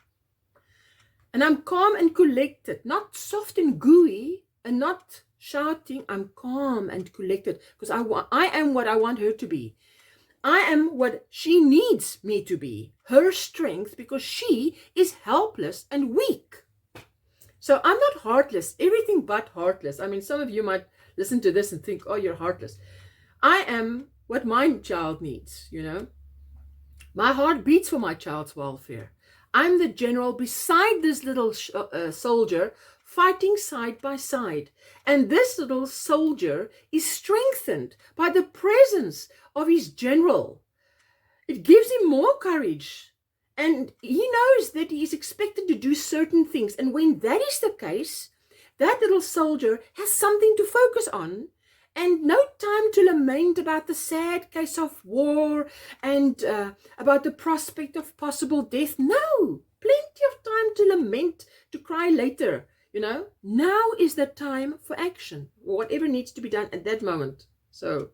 And I'm calm and collected, not soft and gooey and not shouting. I'm calm and collected because I am what I want her to be. I am what she needs me to be, her strength, because she is helpless and weak. So I'm not heartless, everything but heartless. I mean, some of you might listen to this and think, oh, you're heartless. I am what my child needs, My heart beats for my child's welfare. I'm the general beside this little soldier, fighting side by side. And this little soldier is strengthened by the presence of his general. It gives him more courage. And he knows that he is expected to do certain things. And when that is the case, that little soldier has something to focus on. And no time to lament about the sad case of war and about the prospect of possible death. No, plenty of time to lament, to cry later. Now is the time for action, or whatever needs to be done at that moment. So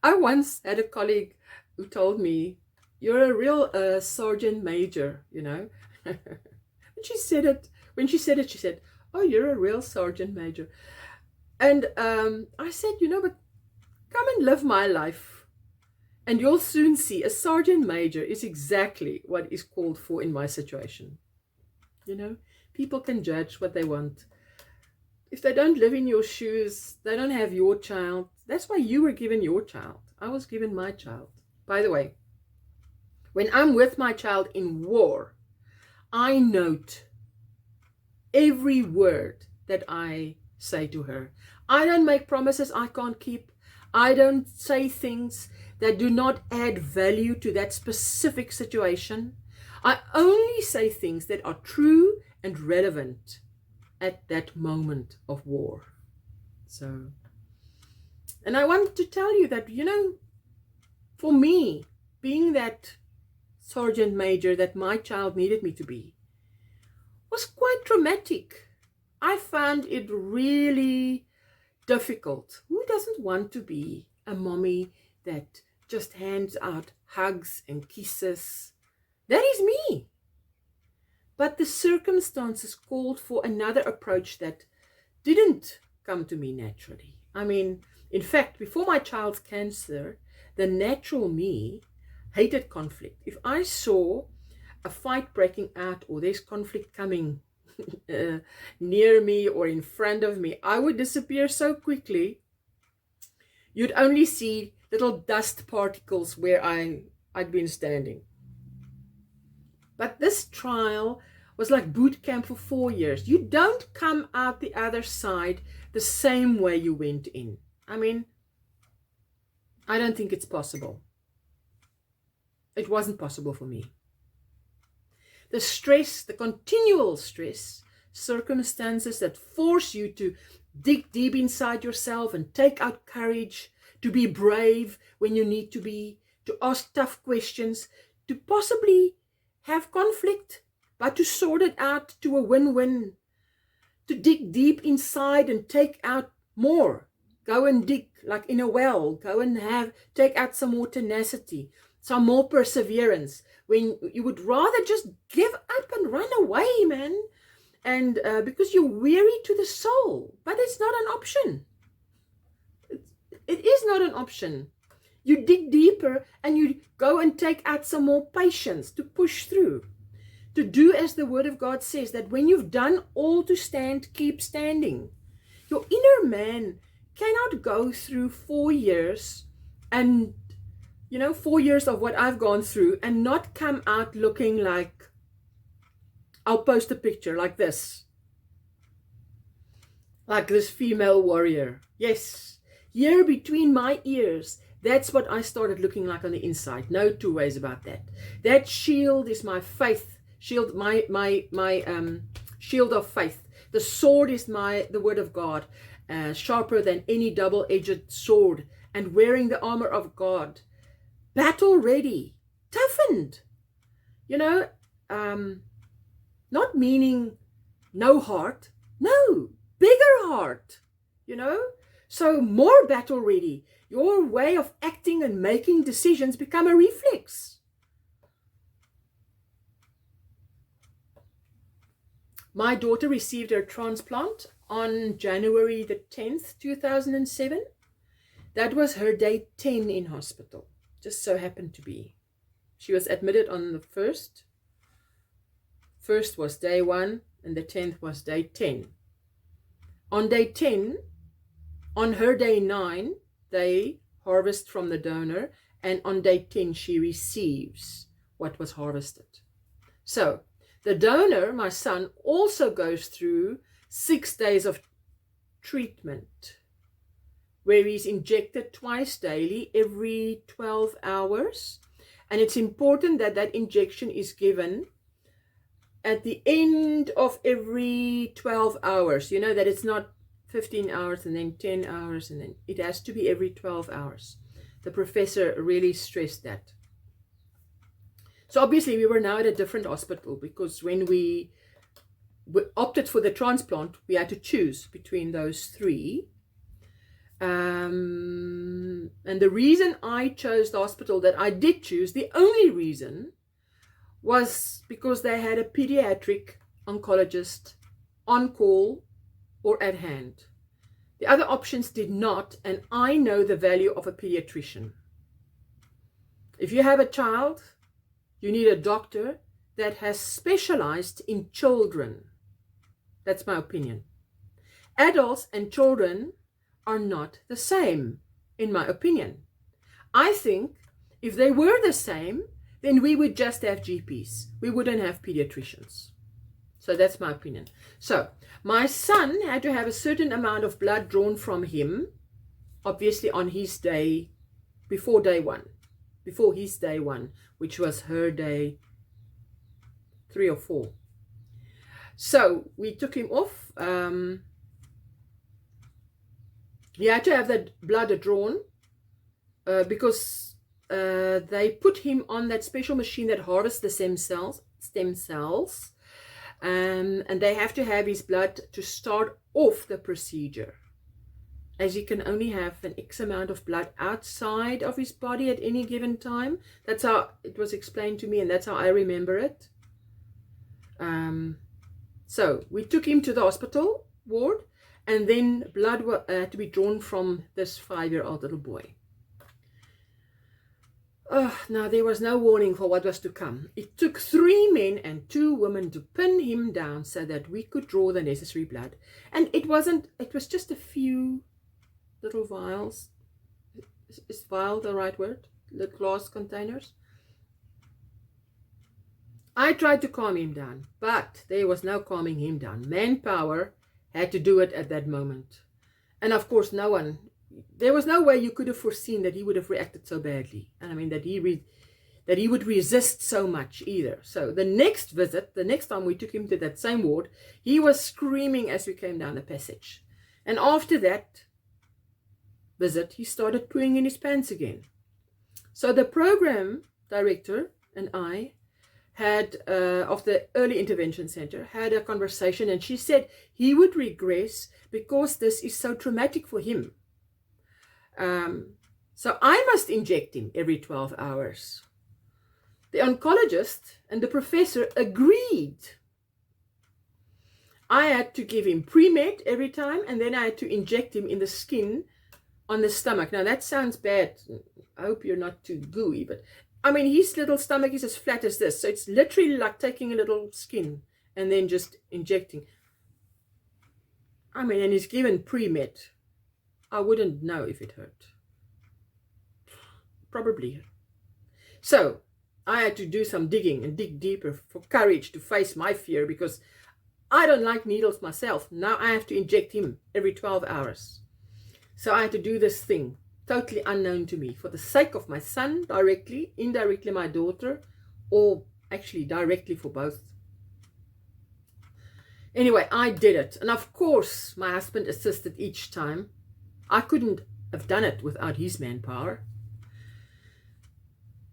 I once had a colleague who told me, you're a real Sergeant Major, When she said it, she said, oh, you're a real Sergeant Major. And I said, but come and live my life. And you'll soon see a Sergeant Major is exactly what is called for in my situation. People can judge what they want. If they don't live in your shoes, they don't have your child. That's why you were given your child. I was given my child. By the way, when I'm with my child in war, I note every word that I say to her. I don't make promises I can't keep. I don't say things that do not add value to that specific situation. I only say things that are true and relevant at that moment of war. So, and I want to tell you that, for me, being that Sergeant Major that my child needed me to be was quite traumatic. I found it really difficult. Who doesn't want to be a mommy that just hands out hugs and kisses? That is me. But the circumstances called for another approach that didn't come to me naturally. I mean, in fact, before my child's cancer, the natural me hated conflict. If I saw a fight breaking out or there's conflict coming near me or in front of me, I would disappear so quickly. You'd only see little dust particles where I'd been standing. But this trial was like boot camp for 4 years. You don't come out the other side the same way you went in. I mean, I don't think it's possible. It wasn't possible for me. The stress, the continual stress, circumstances that force you to dig deep inside yourself and take out courage, to be brave when you need to be, to ask tough questions, to possibly have conflict, but to sort it out to a win-win, to dig deep inside and take out more. Go and dig like in a well, go and take out some more tenacity, some more perseverance, when you would rather just give up and run away, man. And because you're weary to the soul. But it's not an option. It is not an option. You dig deeper and you go and take out some more patience to push through. To do as the word of God says, that when you've done all to stand, keep standing. Your inner man cannot go through 4 years and 4 years of what I've gone through and not come out looking like, I'll post a picture like this female warrior. Yes, here between my ears, that's what I started looking like on the inside. No two ways about that. That shield is my faith shield, my shield of faith. The sword is the word of God, sharper than any double-edged sword, and wearing the armor of God. Battle ready, toughened, not meaning no heart, no, bigger heart, so more battle ready. Your way of acting and making decisions become a reflex. My daughter received her transplant on January the 10th, 2007. That was her day 10 in hospital. Just so happened to be. She was admitted on the 1st. First was day 1 and the 10th was day 10. On day 10, on her day 9, they harvest from the donor, and on day 10 she receives what was harvested. So the donor, my son, also goes through 6 days of treatment, where he's injected twice daily, every 12 hours. And it's important that that injection is given at the end of every 12 hours. That it's not 15 hours and then 10 hours, and then it has to be every 12 hours. The professor really stressed that. So obviously we were now at a different hospital, because when we opted for the transplant, we had to choose between those 3. And the reason I chose the hospital that I did choose, the only reason, was because they had a pediatric oncologist on call or at hand. The other options did not, and I know the value of a pediatrician. If you have a child, you need a doctor that has specialized in children. That's my opinion. Adults and children are not the same, in my opinion. I think if they were the same, then we would just have GPs. We wouldn't have pediatricians. So that's my opinion. So my son had to have a certain amount of blood drawn from him, obviously on his day, before his day 1, which was her day 3 or 4. So we took him off. He had to have that blood drawn because they put him on that special machine that harvests the stem cells, and they have to have his blood to start off the procedure, as he can only have an X amount of blood outside of his body at any given time. That's how it was explained to me, and that's how I remember it. So we took him to the hospital ward, and then blood had to be drawn from this 5-year-old little boy. Now, there was no warning for what was to come. It took 3 men and 2 women to pin him down so that we could draw the necessary blood. And it was just a few little vials. Is vial the right word? The glass containers. I tried to calm him down, but there was no calming him down. Manpower had to do it at that moment. And of course, there was no way you could have foreseen that he would have reacted so badly. And I mean, that he would resist so much either. So the next visit, the next time we took him to that same ward, he was screaming as we came down the passage. And after that visit, he started pooing in his pants again. So the program director and I had, of the early intervention center, had a conversation, and she said he would regress because this is so traumatic for him. So I must inject him every 12 hours. The oncologist and the professor agreed. I had to give him pre-med every time, and then I had to inject him in the skin on the stomach. Now that sounds bad. I hope you're not too gooey, but I mean, his little stomach is as flat as this. So it's literally like taking a little skin and then just injecting. I mean, and he's given pre-med. I wouldn't know if it hurt. Probably. So I had to do some digging and dig deeper for courage to face my fear, because I don't like needles myself. Now I have to inject him every 12 hours. So I had to do this thing, totally unknown to me, for the sake of my son directly, indirectly my daughter, or actually directly for both. Anyway, I did it. And of course, my husband assisted each time. I couldn't have done it without his manpower.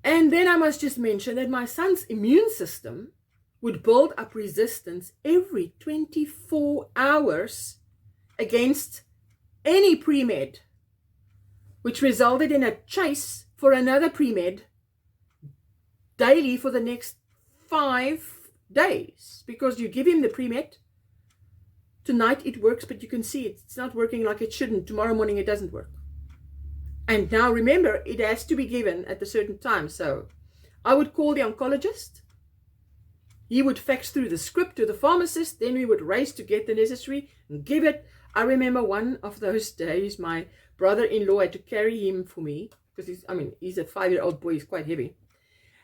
And then I must just mention that my son's immune system would build up resistance every 24 hours against any pre-med, which resulted in a chase for another pre-med daily for the next 5 days. Because you give him the pre-med, tonight it works, but you can see it's not working like it shouldn't. Tomorrow morning it doesn't work. And now remember, it has to be given at a certain time. So I would call the oncologist. He would fax through the script to the pharmacist. Then we would race to get the necessary and give it. I remember one of those days, my brother-in-law had to carry him for me, because he's a 5-year-old boy. He's quite heavy.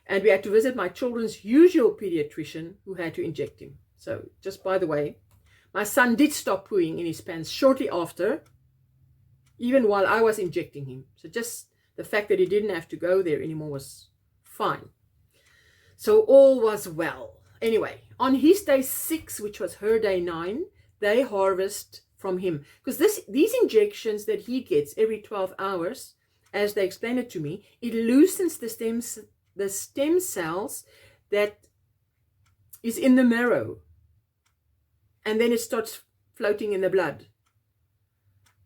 And we had to visit my children's usual pediatrician, who had to inject him. So just by the way, my son did stop pooing in his pants shortly after, even while I was injecting him. So just the fact that he didn't have to go there anymore was fine. So all was well. Anyway, on his day 6, which was her day 9, they harvest from him. Because these injections that he gets every 12 hours, as they explained it to me, it loosens the stem cells that is in the marrow. And then it starts floating in the blood.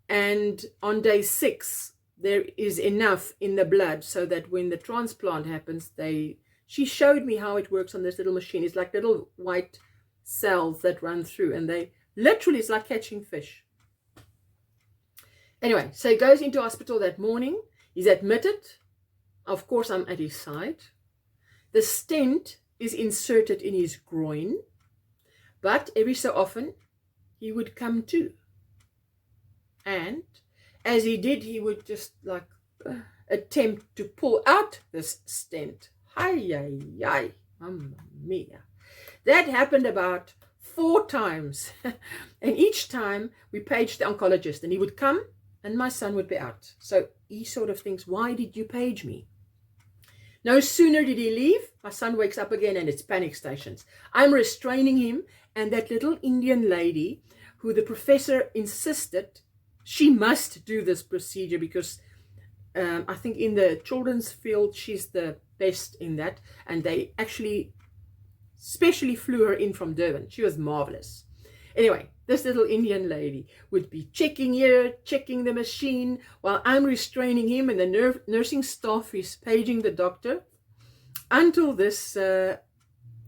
And on day 6, there is enough in the blood so that when the transplant happens, she showed me how it works on this little machine. It's like little white cells that run through, and they literally, it's like catching fish. Anyway, so he goes into hospital that morning. He's admitted. Of course, I'm at his side. The stent is inserted in his groin, but every so often he would come to. And as he did, he would just like attempt to pull out this stent. Hi, mamma mia. That happened about 4 times. And each time we paged the oncologist, and he would come and my son would be out. So he sort of thinks, why did you page me? No sooner did he leave, my son wakes up again and it's panic stations. I'm restraining him, and that little Indian lady who the professor insisted she must do this procedure, because I think in the children's field, she's the best in that. And they actually specially flew her in from Durban. She was marvelous. Anyway, this little Indian lady would be checking here, checking the machine, while I'm restraining him, and the nursing staff is paging the doctor, until this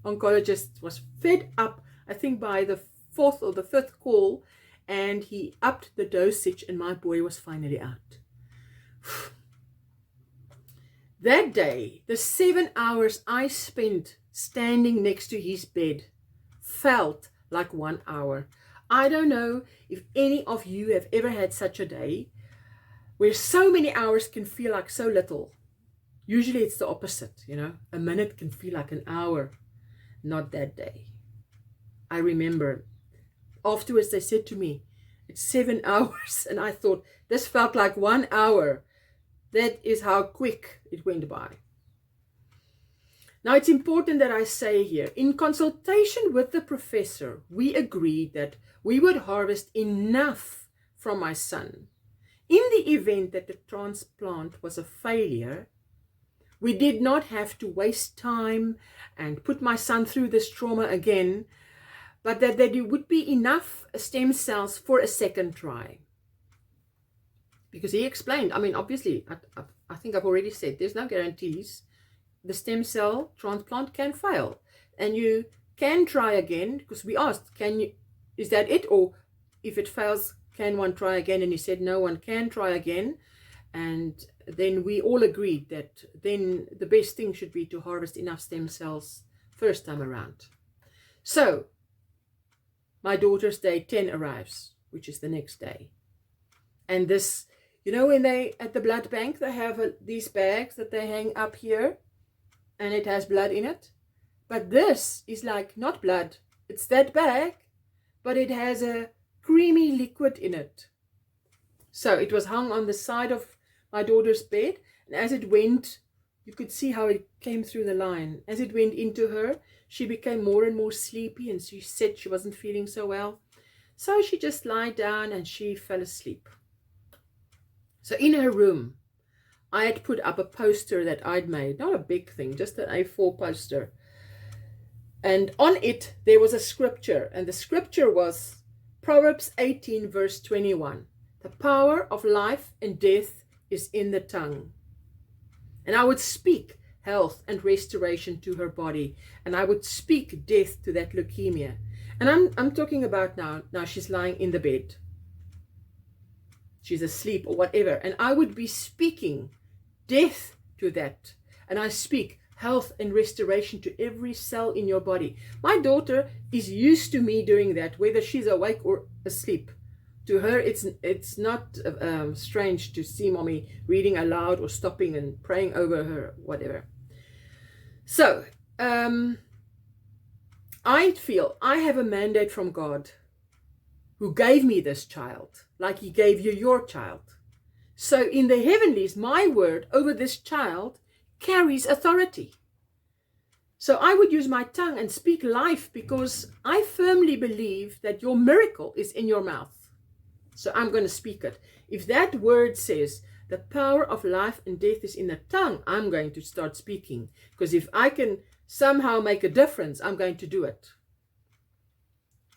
oncologist was fed up, I think by the 4th or the 5th call, and he upped the dosage, and my boy was finally out. That day, the 7 hours I spent standing next to his bed felt like 1 hour. I don't know if any of you have ever had such a day where so many hours can feel like so little. Usually it's the opposite, you know. A minute can feel like an hour. Not that day. I remember afterwards they said to me, it's 7 hours. And I thought, this felt like 1 hour. That is how quick it went by. Now it's important that I say here, in consultation with the professor, we agreed that we would harvest enough from my son. In the event that the transplant was a failure, we did not have to waste time and put my son through this trauma again, but that there would be enough stem cells for a second try. Because he explained, I mean, obviously, I think I've already said, there's no guarantees. The stem cell transplant can fail. And you can try again, because we asked, is that it? Or if it fails, can one try again? And he said, no, one can try again. And then we all agreed that then the best thing should be to harvest enough stem cells first time around. So my daughter's day 10 arrives, which is the next day. And this, you know, when they, at the blood bank, they have these bags that they hang up here and it has blood in it. But this is like not blood. It's that bag, but it has a creamy liquid in it. So it was hung on the side of my daughter's bed, and as it went, you could see how it came through the line. As it went into her, she became more and more sleepy, and she said she wasn't feeling so well. So she just lied down and she fell asleep. So in her room, I had put up a poster that I'd made, not a big thing, just an A4 poster. And on it, there was a scripture, and the scripture was Proverbs 18, verse 21. The power of life and death is in the tongue. And I would speak health and restoration to her body, and I would speak death to that leukemia. And I'm talking about now she's lying in the bed. She's asleep or whatever, and I would be speaking death to that. And I speak health and restoration to every cell in your body. My daughter is used to me doing that, whether she's awake or asleep. To her, it's not strange to see mommy reading aloud or stopping and praying over her, whatever. So, I feel I have a mandate from God who gave me this child, like he gave you your child. So in the heavenlies, my word over this child carries authority. So I would use my tongue and speak life, because I firmly believe that your miracle is in your mouth. So I'm going to speak it. If that word says the power of life and death is in the tongue, I'm going to start speaking. Because if I can somehow make a difference, I'm going to do it.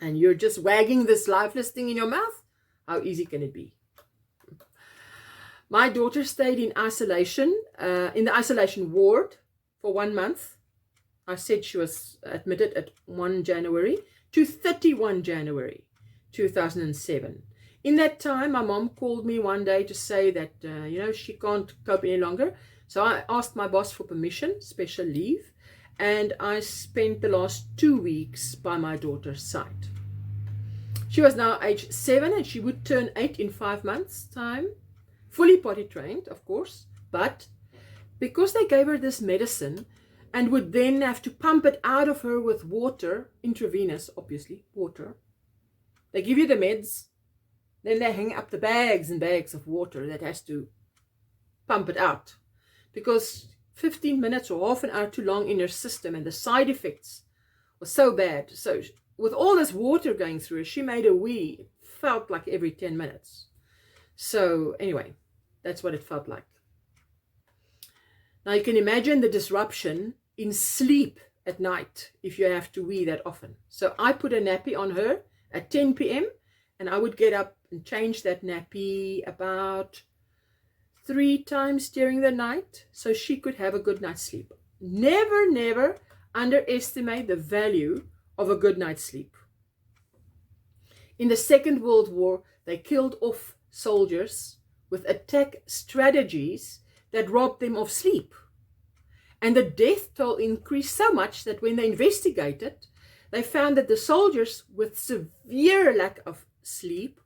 And you're just wagging this lifeless thing in your mouth? How easy can it be? My daughter stayed in isolation, in the isolation ward for 1 month. I said she was admitted at 1 January to 31 January 2007. In that time, my mom called me one day to say that, she can't cope any longer. So I asked my boss for permission, special leave, and I spent the last 2 weeks by my daughter's side. She was now age 7 and she would turn 8 in 5 months' time. Fully potty trained, of course, but because they gave her this medicine and would then have to pump it out of her with water, intravenous, obviously, water. They give you the meds. Then they hang up the bags and bags of water that has to pump it out. Because 15 minutes or half an hour too long in her system, and the side effects were so bad. So with all this water going through her, she made a wee. It felt like every 10 minutes. So anyway, that's what it felt like. Now you can imagine the disruption in sleep at night if you have to wee that often. So I put a nappy on her at 10 p.m. and I would get up and change that nappy about 3 times during the night so she could have a good night's sleep. Never underestimate the value of a good night's sleep. In the Second World War, they killed off soldiers with attack strategies that robbed them of sleep. And the death toll increased so much that when they investigated, they found that the soldiers with severe lack of sleep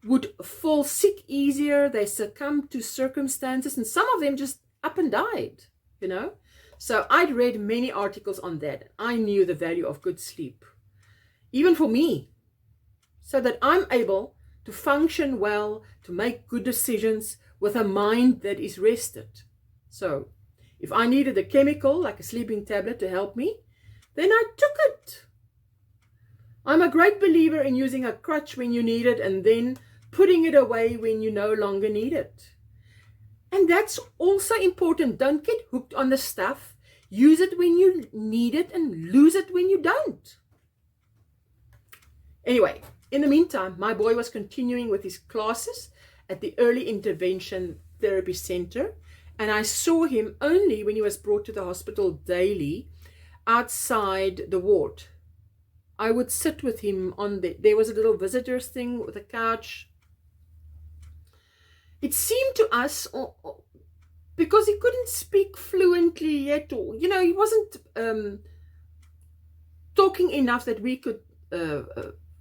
would fall sick easier, they succumbed to circumstances, and some of them just up and died, you know. So I'd read many articles on that. I knew the value of good sleep, even for me, so that I'm able to function well, to make good decisions with a mind that is rested. So if I needed a chemical like a sleeping tablet to help me, then I took it. I'm a great believer in using a crutch when you need it and then putting it away when you no longer need it. And that's also important. Don't get hooked on the stuff. Use it when you need it and lose it when you don't. Anyway, in the meantime, my boy was continuing with his classes at the Early Intervention Therapy Center, and I saw him only when he was brought to the hospital daily outside the ward. I would sit with him there was a little visitors thing with a couch. It seemed to us, because he couldn't speak fluently yet, or, you know, he wasn't talking enough that we could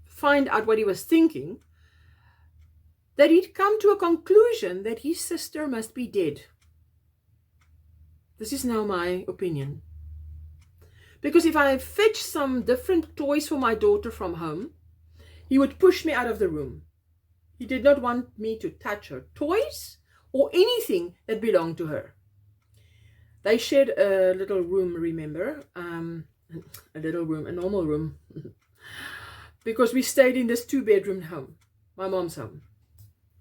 find out what he was thinking, that he'd come to a conclusion that his sister must be dead. This is now my opinion. Because if I fetched some different toys for my daughter from home, he would push me out of the room. He did not want me to touch her toys or anything that belonged to her. They shared a little room, remember? A little room, a normal room. Because we stayed in this 2-bedroom home, my mom's home.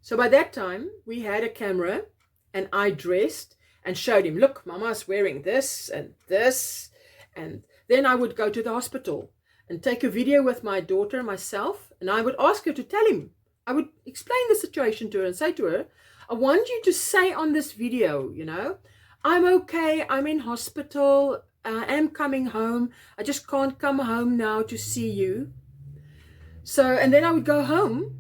So by that time, we had a camera, and I dressed and showed him, look, Mama's wearing this and this. And then I would go to the hospital and take a video with my daughter, myself, and I would ask her to tell him. I would explain the situation to her and say to her, I want you to say on this video, you know, I'm okay, I'm in hospital, I am coming home, I just can't come home now to see you. So, and then I would go home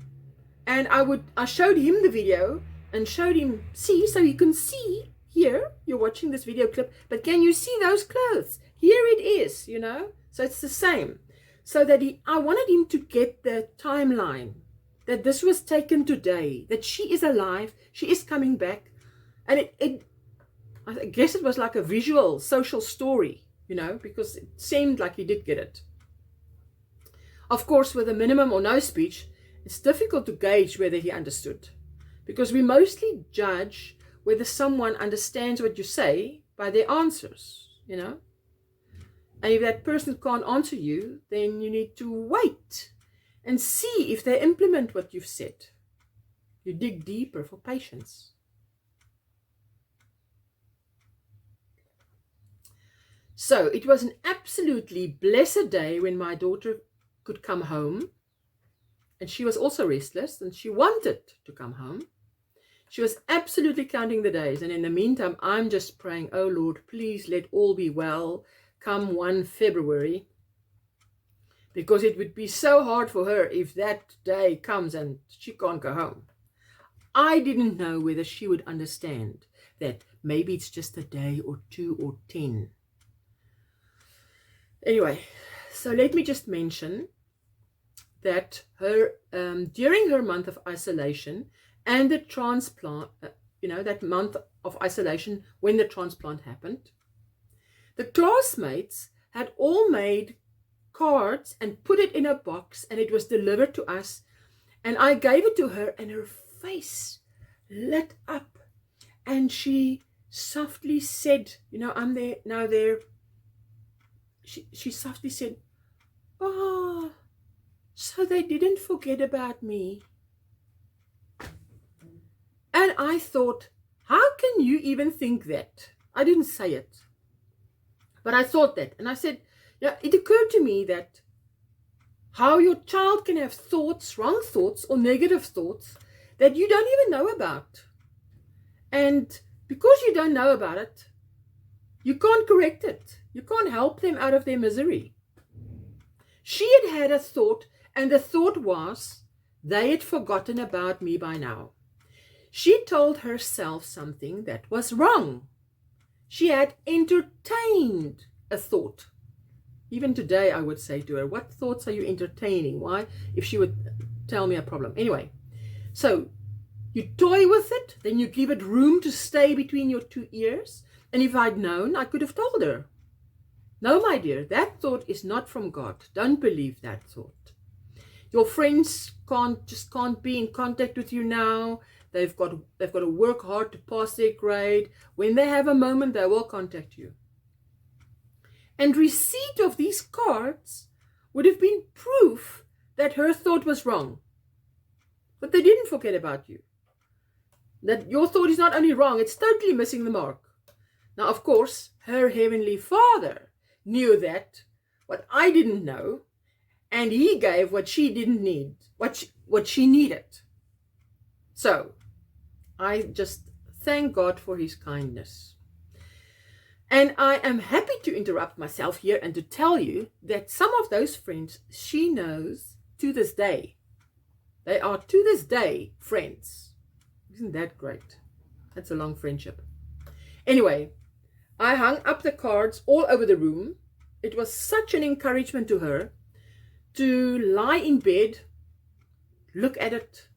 and I showed him the video and showed him, see, so you can see here, you're watching this video clip, but can you see those clothes? Here it is, you know, so it's the same. So that I wanted him to get the timeline, that this was taken today, that she is alive, she is coming back. And I guess it was like a visual social story, you know, because it seemed like he did get it. Of course, with a minimum or no speech, it's difficult to gauge whether he understood, because we mostly judge whether someone understands what you say by their answers, you know. And if that person can't answer you, then you need to wait and see if they implement what you've said. You dig deeper for patience. So it was an absolutely blessed day when my daughter could come home. And she was also restless and she wanted to come home. She was absolutely counting the days. And in the meantime, I'm just praying, oh Lord, please let all be well come 1 February. Because it would be so hard for her if that day comes and she can't go home. I didn't know whether she would understand that maybe it's just a day or 2 or 10. Anyway, so let me just mention that her during her month of isolation and the transplant, that month of isolation when the transplant happened, the classmates had all made cards and put it in a box, and it was delivered to us, and I gave it to her, and her face lit up, and she softly said, I'm there now. She softly said, oh, so they didn't forget about me. And I thought, how can you even think that? I didn't say it, but I thought that, and I said, it occurred to me that how your child can have thoughts, wrong thoughts or negative thoughts that you don't even know about. And because you don't know about it, you can't correct it. You can't help them out of their misery. She had a thought, and the thought was, they had forgotten about me by now. She told herself something that was wrong. she had entertained a thought. Even today, I would say to her, what thoughts are you entertaining? Why? If she would tell me a problem. Anyway, so you toy with it, then you give it room to stay between your two ears. And if I'd known, I could have told her, no, my dear, that thought is not from God. Don't believe that thought. Your friends can't be in contact with you now. They've got to work hard to pass their grade. When they have a moment, they will contact you. And receipt of these cards would have been proof that her thought was wrong. But they didn't forget about you. That your thought is not only wrong, it's totally missing the mark. Now, of course, her Heavenly Father knew that, what I didn't know, and He gave what she didn't need, what she needed. So, I just thank God for His kindness. And I am happy to interrupt myself here and to tell you that some of those friends she knows to this day. They are to this day friends. Isn't that great? That's a long friendship. Anyway, I hung up the cards all over the room. It was such an encouragement to her to lie in bed, look at it,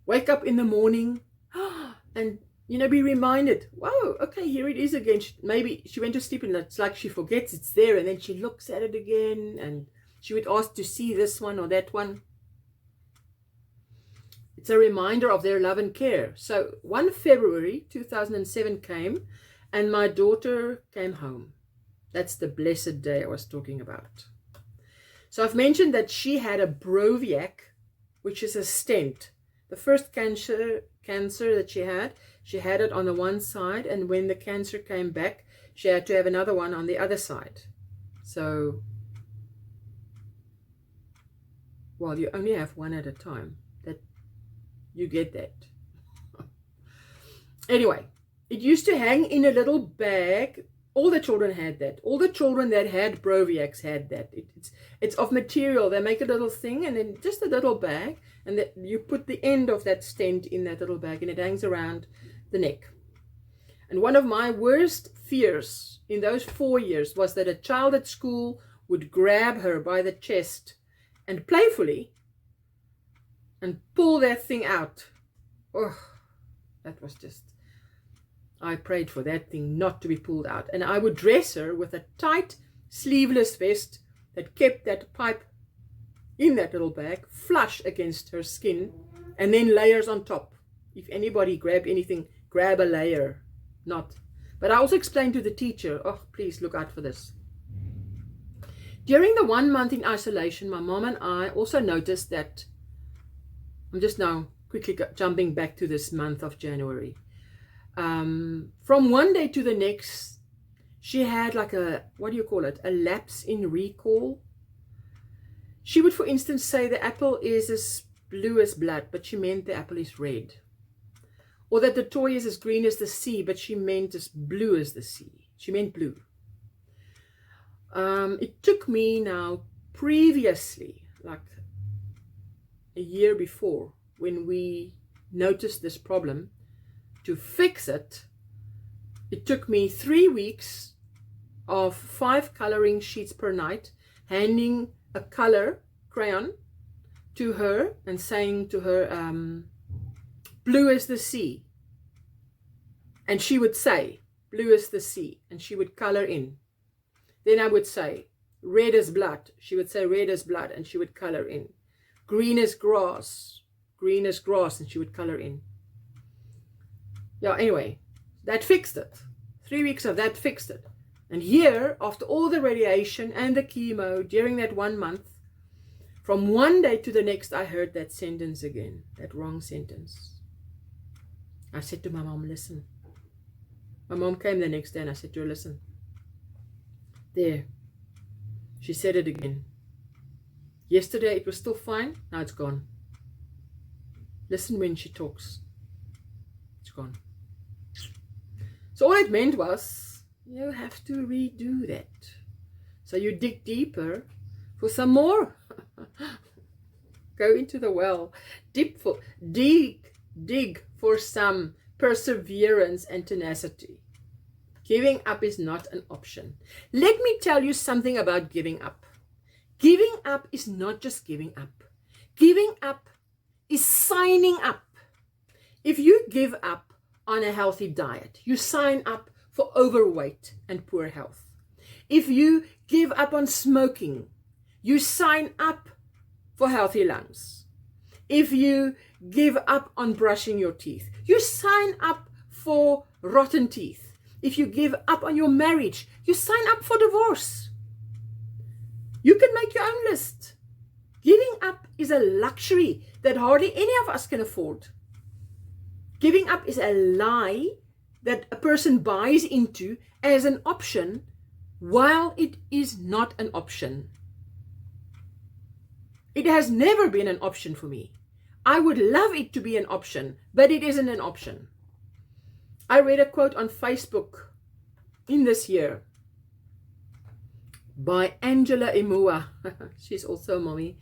wake up in the morning, and be reminded, wow, okay, here it is again. Maybe she went to sleep and it's like she forgets it's there, and then she looks at it again and she would ask to see this one or that one. It's a reminder of their love and care. So 1 February 2007 came and my daughter came home. That's the blessed day I was talking about. So I've mentioned that she had a Broviac, which is a stent. The first cancer that she had it on the one side, and when the cancer came back, she had to have another one on the other side. So, well, you only have one at a time. That you get that. Anyway, it used to hang in a little bag. All the children had that. All the children that had Broviacs had that. It's of material. They make a little thing and then just a little bag, and that you put the end of that stent in that little bag, and it hangs around the neck. And one of my worst fears in those 4 years was that a child at school would grab her by the chest and playfully and pull that thing out. Oh, that was just... I prayed for that thing not to be pulled out. And I would dress her with a tight sleeveless vest that kept that pipe in that little bag flush against her skin, and then layers on top. If anybody grabbed anything, grab a layer. Not. But I also explained to the teacher, oh, please look out for this. During the 1 month in isolation, my mom and I also noticed that, I'm just now quickly jumping back to this month of January. From one day to the next, she had like a lapse in recall. She would, for instance, say the apple is as blue as blood, but she meant the apple is red. Or that the toy is as green as the sea, but she meant as blue as the sea. She meant blue. It took me now previously, like a year before, when we noticed this problem, to fix it. It took me 3 weeks of 5 coloring sheets per night, handing a color crayon to her and saying to her, blue as the sea. And she would say, blue as the sea, and she would color in. Then I would say, red as blood. She would say, red as blood, and she would color in. Green as grass, and she would color in. Yeah, anyway, that fixed it. 3 weeks of that fixed it. And here, after all the radiation and the chemo during that 1 month, from one day to the next, I heard that sentence again, that wrong sentence. I said to my mom, listen. My mom came the next day and I said to her, listen. There. She said it again. Yesterday it was still fine, now it's gone. Listen when she talks. It's gone. So all it meant was, you have to redo that. So you dig deeper for some more. Go into the well. Dig for some perseverance and tenacity. Giving up is not an option. Let me tell you something about giving up. Giving up is not just giving up. Giving up is signing up. If you give up on a healthy diet, you sign up for overweight and poor health. If you give up on smoking, you sign up for healthy lungs. If you give up on brushing your teeth, you sign up for rotten teeth. If you give up on your marriage, you sign up for divorce. You can make your own list. Giving up is a luxury that hardly any of us can afford. Giving up is a lie that a person buys into as an option while it is not an option. It has never been an option for me. I would love it to be an option, but it isn't an option. I read a quote on Facebook in this year by Angela Emua. She's also a mommy.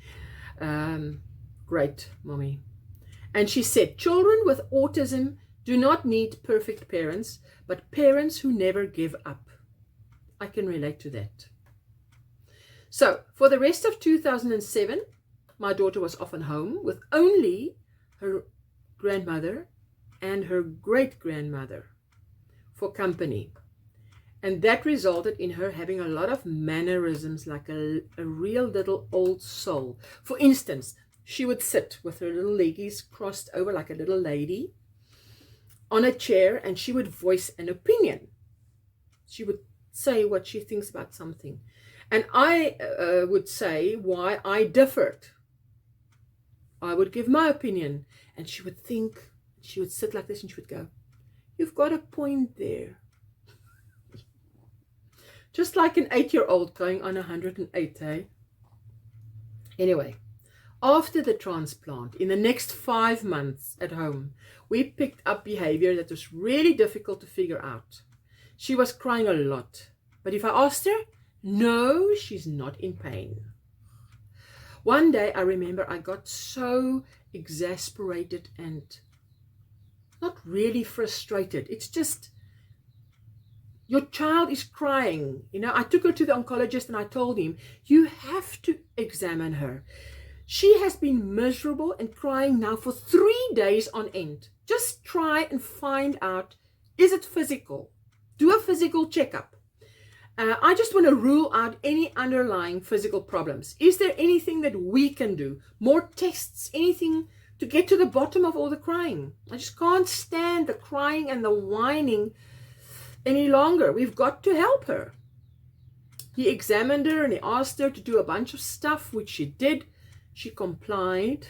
Great mommy. And she said, children with autism do not need perfect parents, but parents who never give up. I can relate to that. So for the rest of 2007, my daughter was often home with only her grandmother and her great-grandmother for company. And that resulted in her having a lot of mannerisms like a real little old soul. For instance, she would sit with her little leggies crossed over like a little lady on a chair, and she would voice an opinion. She would say what she thinks about something. And I would say why I differed. I would give my opinion, and she would think, she would sit like this, and she would go, you've got a point there. Just like an 8-year-old going on 108, eh? Anyway, after the transplant, in the next 5 months at home, we picked up behavior that was really difficult to figure out. She was crying a lot, but if I asked her, no, she's not in pain. One day I remember I got so exasperated and not really frustrated. It's just, your child is crying. You know, I took her to the oncologist and I told him, you have to examine her. She has been miserable and crying now for 3 days on end. Just try and find out, is it physical? Do a physical checkup. I just want to rule out any underlying physical problems. Is there anything that we can do? More tests, anything to get to the bottom of all the crying? I just can't stand the crying and the whining any longer. We've got to help her. He examined her and he asked her to do a bunch of stuff, which she did. She complied,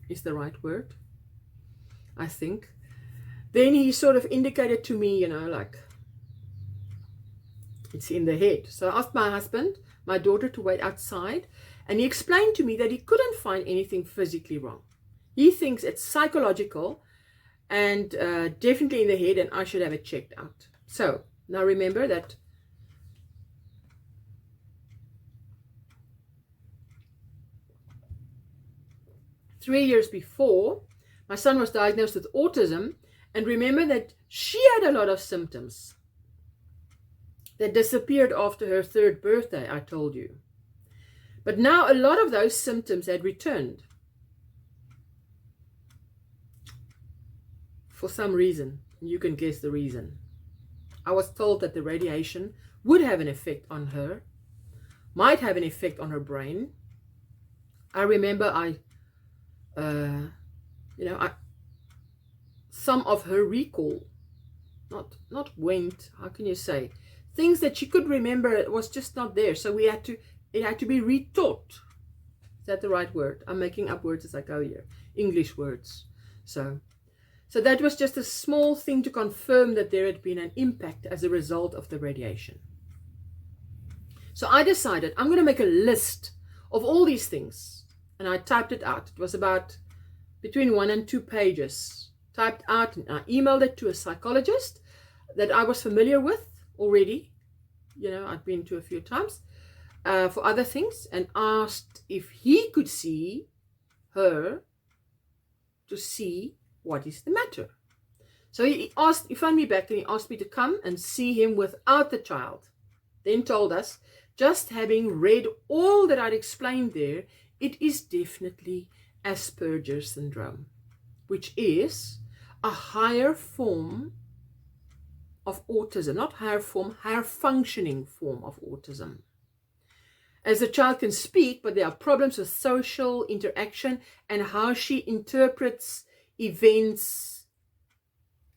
is the right word, I think. Then he sort of indicated to me, you know, like, it's in the head. So I asked my husband, my daughter, to wait outside, and he explained to me that he couldn't find anything physically wrong. He thinks it's psychological and definitely in the head, and I should have it checked out. So now remember that three years before, my son was diagnosed with autism, and remember that she had a lot of symptoms that disappeared after her 3rd birthday, I told you. But now a lot of those symptoms had returned. For some reason, you can guess the reason. I was told that the radiation would have an effect on her, might have an effect on her brain. I remember some of her recall, not went, how can you say, things that she could remember was just not there. So it had to be retaught. Is that the right word? I'm making up words as I go here, English words. So that was just a small thing to confirm that there had been an impact as a result of the radiation. So I decided I'm going to make a list of all these things, and I typed it out. It was about between 1 and 2 pages typed out, and I emailed it to a psychologist that I was familiar with already. You know, I'd been to a few times for other things, and asked if he could see her to see what is the matter. So he phoned me back and he asked me to come and see him without the child. Then told us, just having read all that I'd explained there, it is definitely Asperger Syndrome, which is a higher form of autism, not higher form, higher functioning form of autism. As the child can speak, but there are problems with social interaction and how she interprets events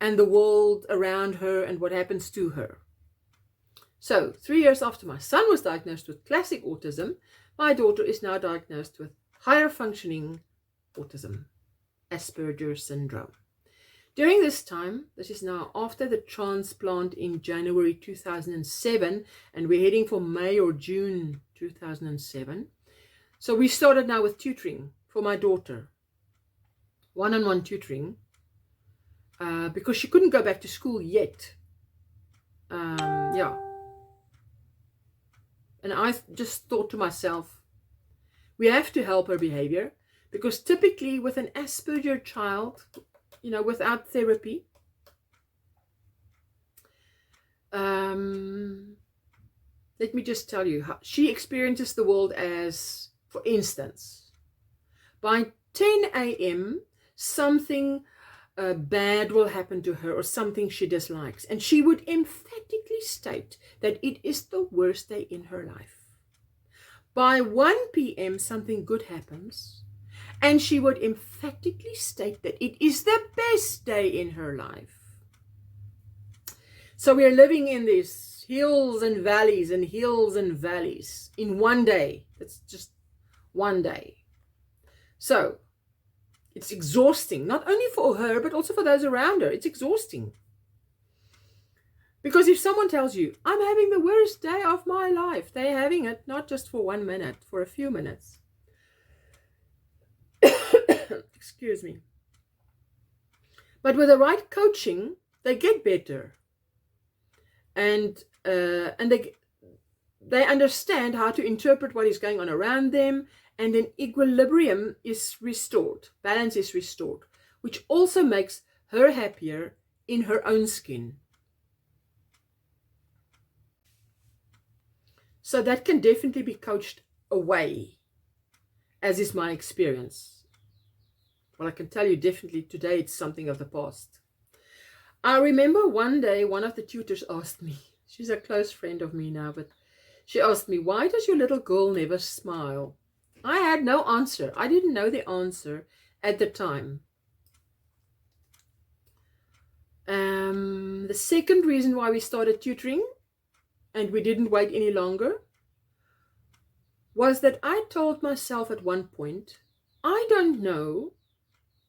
and the world around her and what happens to her. So 3 years after my son was diagnosed with classic autism, my daughter is now diagnosed with higher functioning autism, Asperger Syndrome. During this time, this is now after the transplant in January 2007, and we're heading for May or June 2007. So we started now with tutoring for my daughter, one-on-one tutoring, because she couldn't go back to school yet. And I just thought to myself, we have to help her behavior, because typically with an Asperger child, without therapy, let me just tell you how she experiences the world as, for instance, by 10 a.m. something bad will happen to her or something she dislikes, and she would emphatically state that it is the worst day in her life. By 1 p.m. something good happens, and she would emphatically state that it is the best day in her life. So we're living in these hills and valleys and hills and valleys in one day. It's just one day. So it's exhausting, not only for her, but also for those around her. It's exhausting. Because if someone tells you, I'm having the worst day of my life, they're having it not just for 1 minute, for a few minutes. Excuse me. But with the right coaching, they get better. And they understand how to interpret what is going on around them, and then equilibrium is restored, balance is restored, which also makes her happier in her own skin. So that can definitely be coached away, as is my experience. Well, I can tell you definitely today it's something of the past. I remember one day one of the tutors asked me, she's a close friend of me now, but she asked me, why does your little girl never smile? I had no answer. I didn't know the answer at the time. The second reason why we started tutoring, and we didn't wait any longer, was that I told myself at one point, I don't know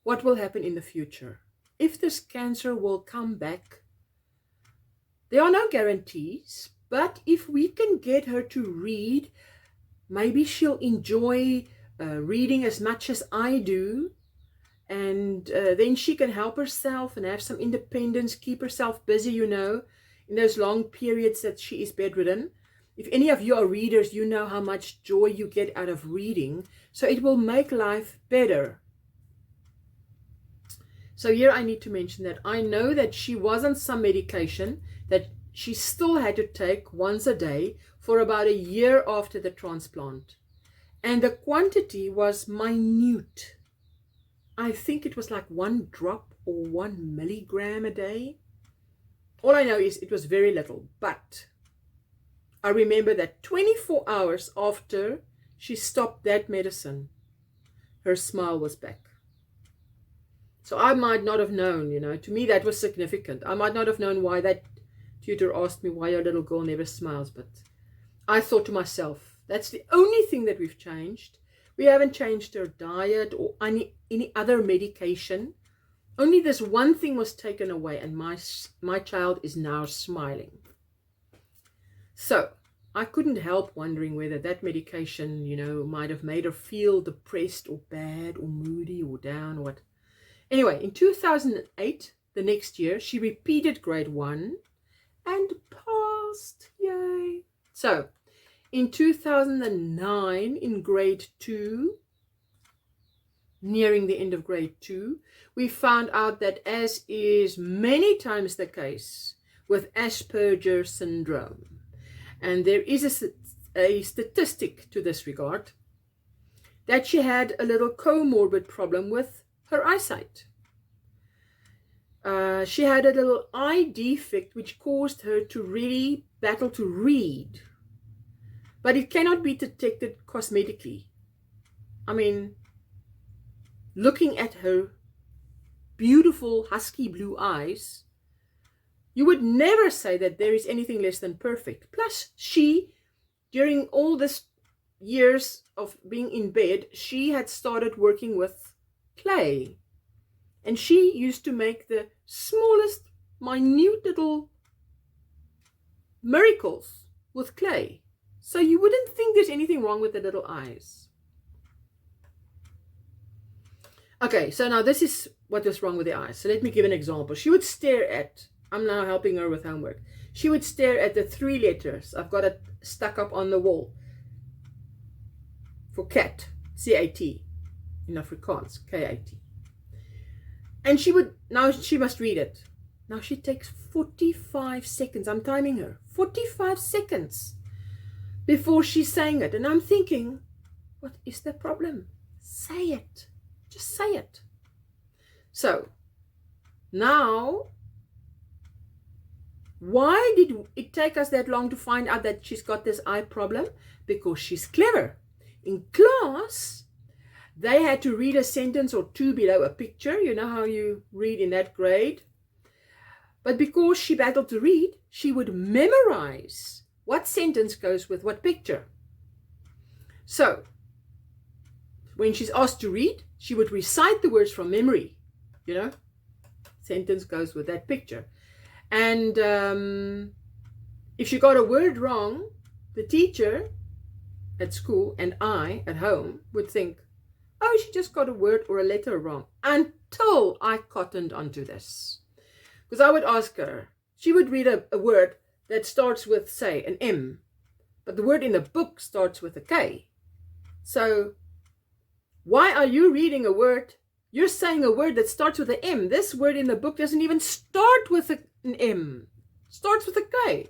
what will happen in the future. If this cancer will come back, there are no guarantees, but if we can get her to read, maybe she'll enjoy reading as much as I do, and then she can help herself and have some independence, keep herself busy, in those long periods that she is bedridden. If any of you are readers, you know how much joy you get out of reading, so it will make life better. So here I need to mention that I know that she was on some medication that she still had to take once a day for about a year after the transplant. And the quantity was minute. I think it was like 1 drop or 1 milligram a day. All I know is it was very little. But I remember that 24 hours after she stopped that medicine, her smile was back. So I might not have known, to me that was significant. I might not have known why that tutor asked me why your little girl never smiles, but I thought to myself, that's the only thing that we've changed. We haven't changed her diet or any other medication. Only this one thing was taken away, and my child is now smiling. So I couldn't help wondering whether that medication, might have made her feel depressed or bad or moody or down or what. Anyway, in 2008, the next year, she repeated grade 1 and passed. Yay. So in 2009, in grade 2, nearing the end of grade 2, we found out that, as is many times the case with Asperger Syndrome, and there is a statistic to this regard, that she had a little comorbid problem with her eyesight. She had a little eye defect which caused her to really battle to read, but it cannot be detected cosmetically. I mean, looking at her beautiful husky blue eyes, you would never say that there is anything less than perfect. Plus, she, during all this years of being in bed, she had started working with clay. And she used to make the smallest, minute little miracles with clay. So you wouldn't think there's anything wrong with the little eyes. Okay, so now this is what was wrong with the eyes. So let me give an example. She would stare at, I'm now helping her with homework. She would stare at the 3 letters. I've got it stuck up on the wall. For cat, C-A-T. In Afrikaans, K-A-T. And now she must read it. Now she takes 45 seconds. I'm timing her. 45 seconds before she's saying it. And I'm thinking, what is the problem? Say it. Just say it. So, now, why did it take us that long to find out that she's got this eye problem? Because she's clever. In class, they had to read a sentence or two below a picture. You know how you read in that grade. But because she battled to read, she would memorize what sentence goes with what picture. So, when she's asked to read, she would recite the words from memory. You know, sentence goes with that picture. And if she got a word wrong, the teacher at school and I at home would think, oh, she just got a word or a letter wrong. Until I cottoned onto this. Because I would ask her, she would read a word that starts with, say, an M. But the word in the book starts with a K. So, why are you reading a word? You're saying a word that starts with an M. This word in the book doesn't even start with an M. It starts with a K.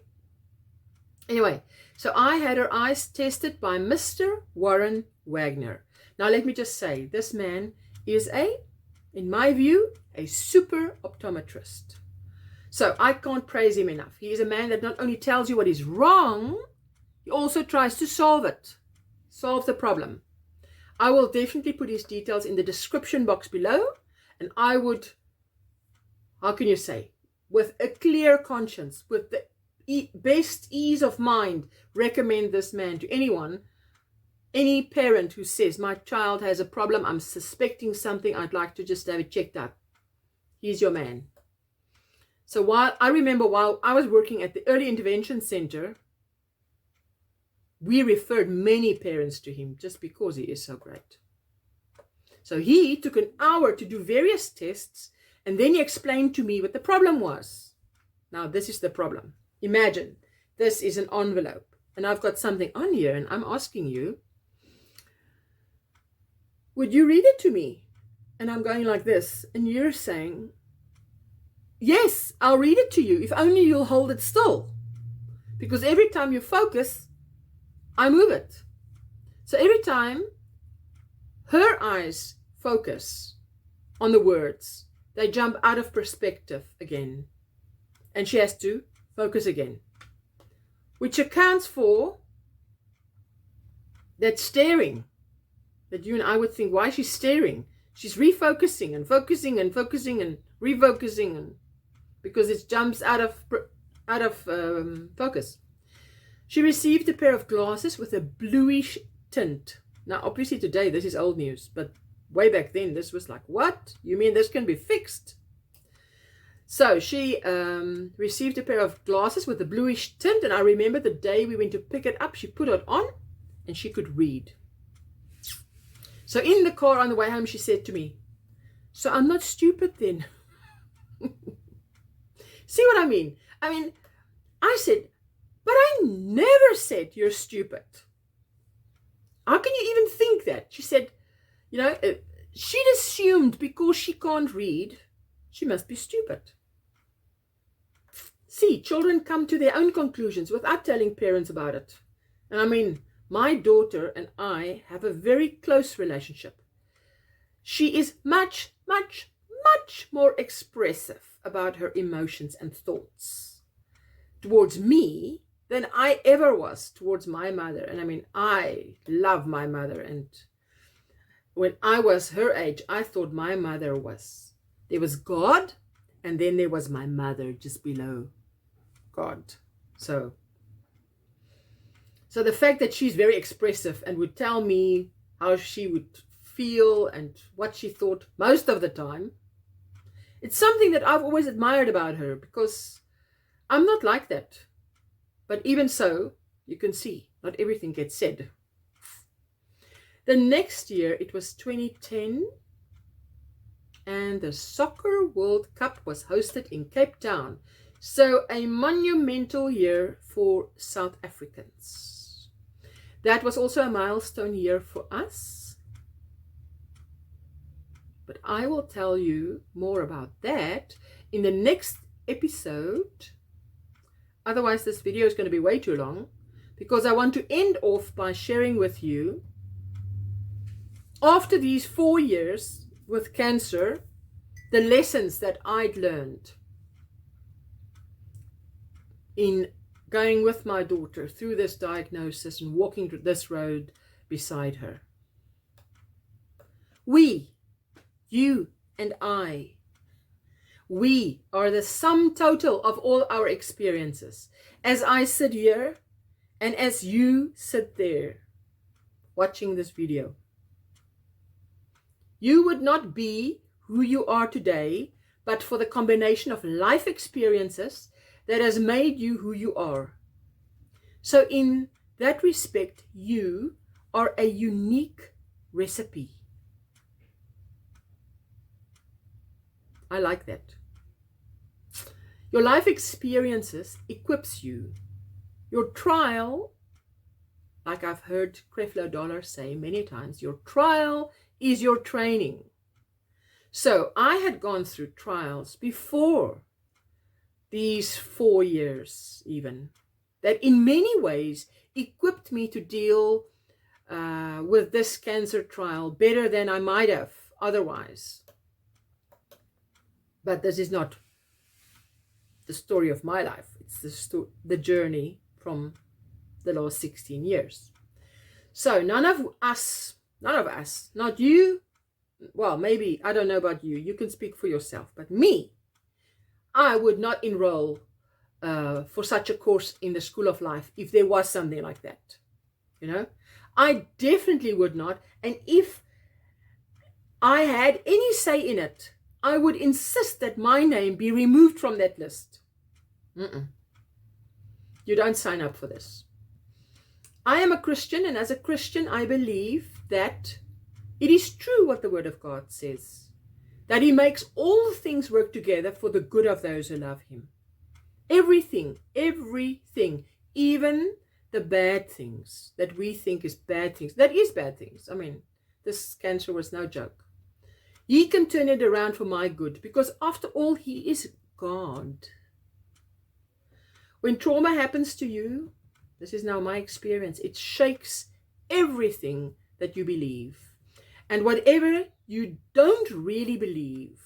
Anyway, so I had her eyes tested by Mr. Warren Wagner. Now, let me just say, this man is in my view, a super optometrist. So I can't praise him enough. He is a man that not only tells you what is wrong, he also tries to solve it. Solve the problem. I will definitely put his details in the description box below. And I would, how can you say, with a clear conscience, with the best ease of mind, recommend this man to anyone. Any parent who says, my child has a problem, I'm suspecting something, I'd like to just have it checked out. He's your man. So while I was working at the Early Intervention Center, we referred many parents to him just because he is so great. So he took an hour to do various tests, and then he explained to me what the problem was. Now, this is the problem. Imagine, this is an envelope, and I've got something on here, and I'm asking you, would you read it to me? And I'm going like this, and you're saying, yes, I'll read it to you, if only you'll hold it still. Because every time you focus, I move it. So every time her eyes focus on the words, they jump out of perspective again. And she has to focus again. Which accounts for that staring. That you and I would think, why is she staring? She's refocusing and focusing and focusing and refocusing, and because it jumps out of focus. She received a pair of glasses with a bluish tint. Now, obviously today this is old news, but way back then this was like, what? You mean this can be fixed? So she received a pair of glasses with a bluish tint, and I remember the day we went to pick it up, she put it on and she could read. So in the car on the way home, she said to me, so I'm not stupid then. See what I mean? I said, but I never said you're stupid. How can you even think that? She said, she'd assumed because she can't read, she must be stupid. See, children come to their own conclusions without telling parents about it. And I mean, my daughter and I have a very close relationship. She is much, much, much more expressive about her emotions and thoughts towards me than I ever was towards my mother. And I mean, I love my mother. And when I was her age, I thought my mother was, there was God, and then there was my mother just below God. So the fact that she's very expressive and would tell me how she would feel and what she thought most of the time, it's something that I've always admired about her, because I'm not like that. But even so, you can see, not everything gets said. The next year, it was 2010, and the Soccer World Cup was hosted in Cape Town. So a monumental year for South Africans. That was also a milestone year for us. But I will tell you more about that in the next episode. Otherwise, this video is going to be way too long, because I want to end off by sharing with you, after these 4 years with cancer, the lessons that I'd learned in going with my daughter through this diagnosis and walking this road beside her. We, you and I, we are the sum total of all our experiences. As I sit here and as you sit there watching this video, you would not be who you are today but for the combination of life experiences that has made you who you are. So in that respect, you are a unique recipe. I like that. Your life experiences equips you. Your trial, like I've heard Creflo Dollar say many times, your trial is your training. So I had gone through trials before these 4 years even, that in many ways equipped me to deal with this cancer trial better than I might have otherwise. But this is not the story of my life. It's the journey from the last 16 years. So none of us, not you, well, maybe, I don't know about you, you can speak for yourself, but me, I would not enroll for such a course in the School of Life if there was something like that. You know, I definitely would not. And if I had any say in it, I would insist that my name be removed from that list. You don't sign up for this. I am a Christian, and as a Christian, I believe that it is true what the Word of God says, that He makes all things work together for the good of those who love Him. Everything, even the bad things that we think is bad things, that is bad things. I mean, this cancer was no joke. He can turn it around for my good, because after all, He is God. When trauma happens to you, this is now my experience, it shakes everything that you believe. And whatever you don't really believe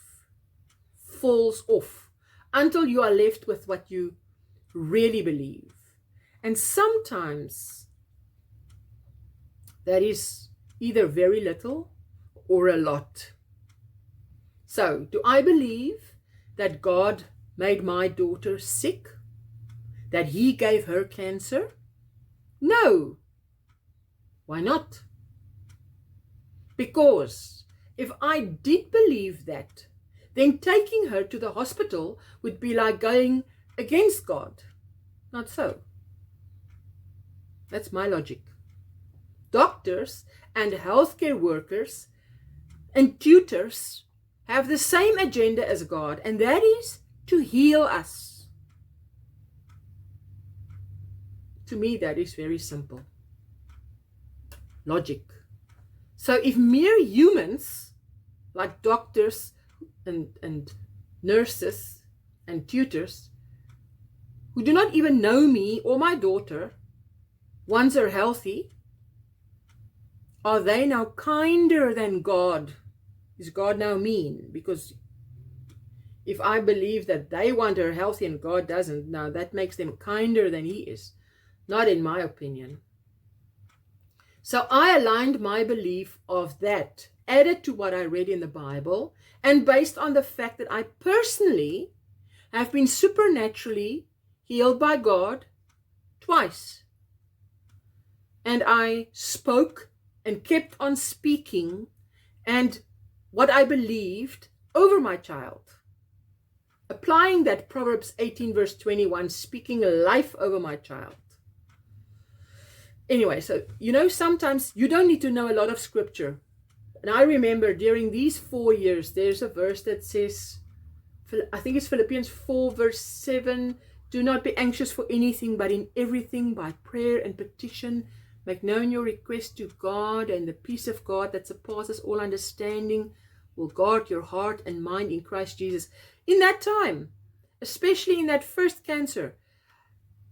falls off until you are left with what you really believe. And sometimes that is either very little or a lot. So, do I believe that God made my daughter sick? That He gave her cancer? No. Why not? Because if I did believe that, then taking her to the hospital would be like going against God. Not so. That's my logic. Doctors and healthcare workers and tutors have the same agenda as God, and that is to heal us. To me, that is very simple. Logic. So if mere humans like doctors and nurses and tutors, who do not even know me or my daughter, once they're healthy, are they now kinder than God? Is God now mean? Because if I believe that they want her healthy and God doesn't, now that makes them kinder than He is. Not in my opinion. So I aligned my belief of that, added to what I read in the Bible, and based on the fact that I personally have been supernaturally healed by God twice. And I spoke and kept on speaking and what I believed over my child. Applying that Proverbs 18 verse 21, speaking life over my child. Anyway, so sometimes you don't need to know a lot of scripture. And I remember during these 4 years, there's a verse that says, I think it's Philippians 4 verse 7, do not be anxious for anything, but in everything by prayer and petition, make known your request to God, and the peace of God that surpasses all understanding will guard your heart and mind in Christ Jesus. In that time, especially in that first cancer,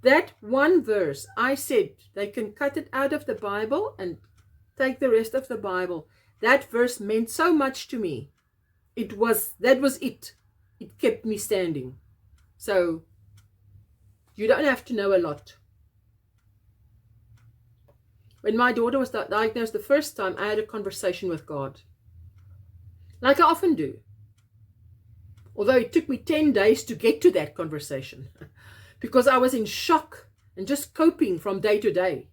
that one verse, I said they can cut it out of the Bible and take the rest of the Bible. That verse meant so much to me. That was it. It kept me standing. So you don't have to know a lot. When my daughter was diagnosed the first time, I had a conversation with God, like I often do. Although it took me 10 days to get to that conversation because I was in shock and just coping from day to day.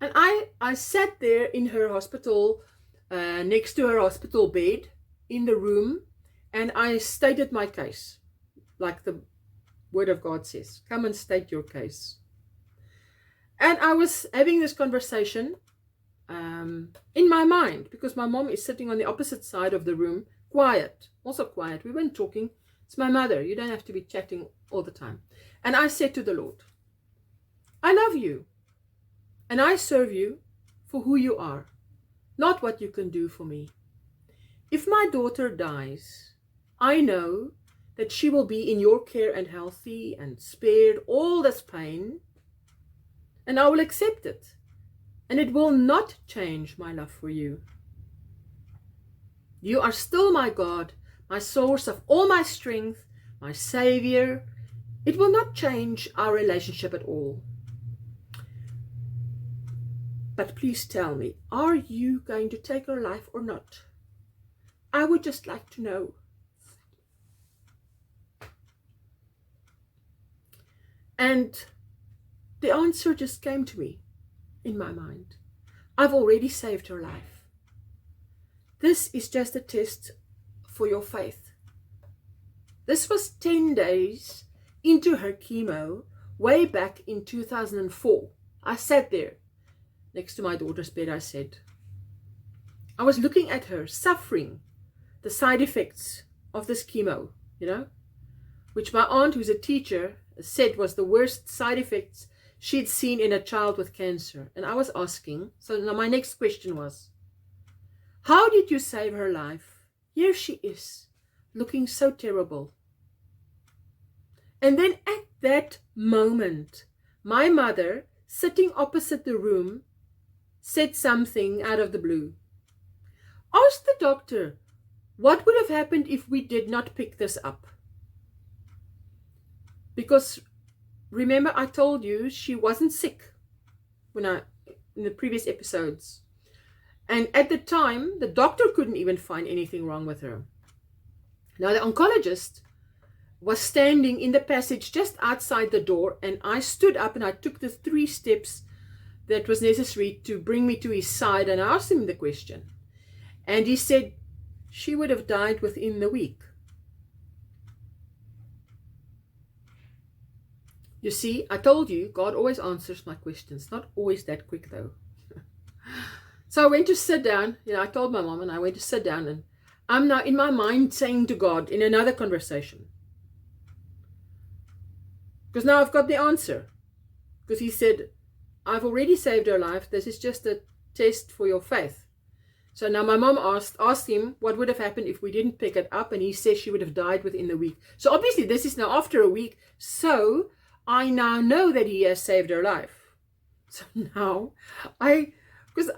And I sat there in her hospital, next to her hospital bed in the room, and I stated my case, like the Word of God says. Come and state your case. And I was having this conversation in my mind, because my mom is sitting on the opposite side of the room, quiet, also quiet. We weren't talking. It's my mother. You don't have to be chatting all the time. And I said to the Lord, I love you, and I serve you for who you are, not what you can do for me. If my daughter dies, I know that she will be in your care and healthy and spared all this pain, and I will accept it, and it will not change my love for you. You are still my God, my source of all my strength, my Savior. It will not change our relationship at all. But please tell me, are you going to take her life or not? I would just like to know. And the answer just came to me in my mind. I've already saved her life. This is just a test for your faith. This was 10 days into her chemo, way back in 2004. I sat there next to my daughter's bed. I was looking at her suffering the side effects of this chemo, which my aunt, who's a teacher, said was the worst side effects she'd seen in a child with cancer. And I was asking, so now my next question was, how did you save her life? Here she is, looking so terrible. And then at that moment, my mother, sitting opposite the room, said something out of the blue. Ask the doctor, what would have happened if we did not pick this up? Because remember, I told you she wasn't sick in the previous episodes. And at the time, the doctor couldn't even find anything wrong with her. Now, the oncologist was standing in the passage just outside the door, and I stood up and I took the 3 steps that was necessary to bring me to his side, and I asked him the question. And he said she would have died within the week. You see, I told you, God always answers my questions. Not always that quick, though. So I went to sit down. I told my mom, and I went to sit down, and I'm now in my mind saying to God in another conversation, because now I've got the answer. Because he said, I've already saved her life. This is just a test for your faith. So now my mom asked him what would have happened if we didn't pick it up, and he says she would have died within the week. So obviously this is now after a week. So I now know that he has saved her life. So now because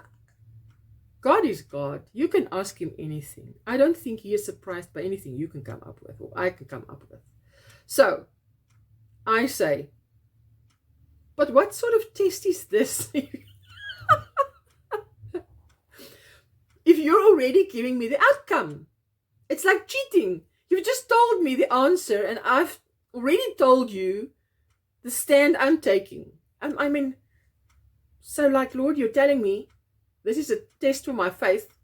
God is God. You can ask him anything. I don't think he is surprised by anything you can come up with, or I can come up with. So I say, but what sort of test is this? If you're already giving me the outcome, it's like cheating. You've just told me the answer, and I've already told you the stand I'm taking. I mean, so like, Lord, you're telling me this is a test for my faith.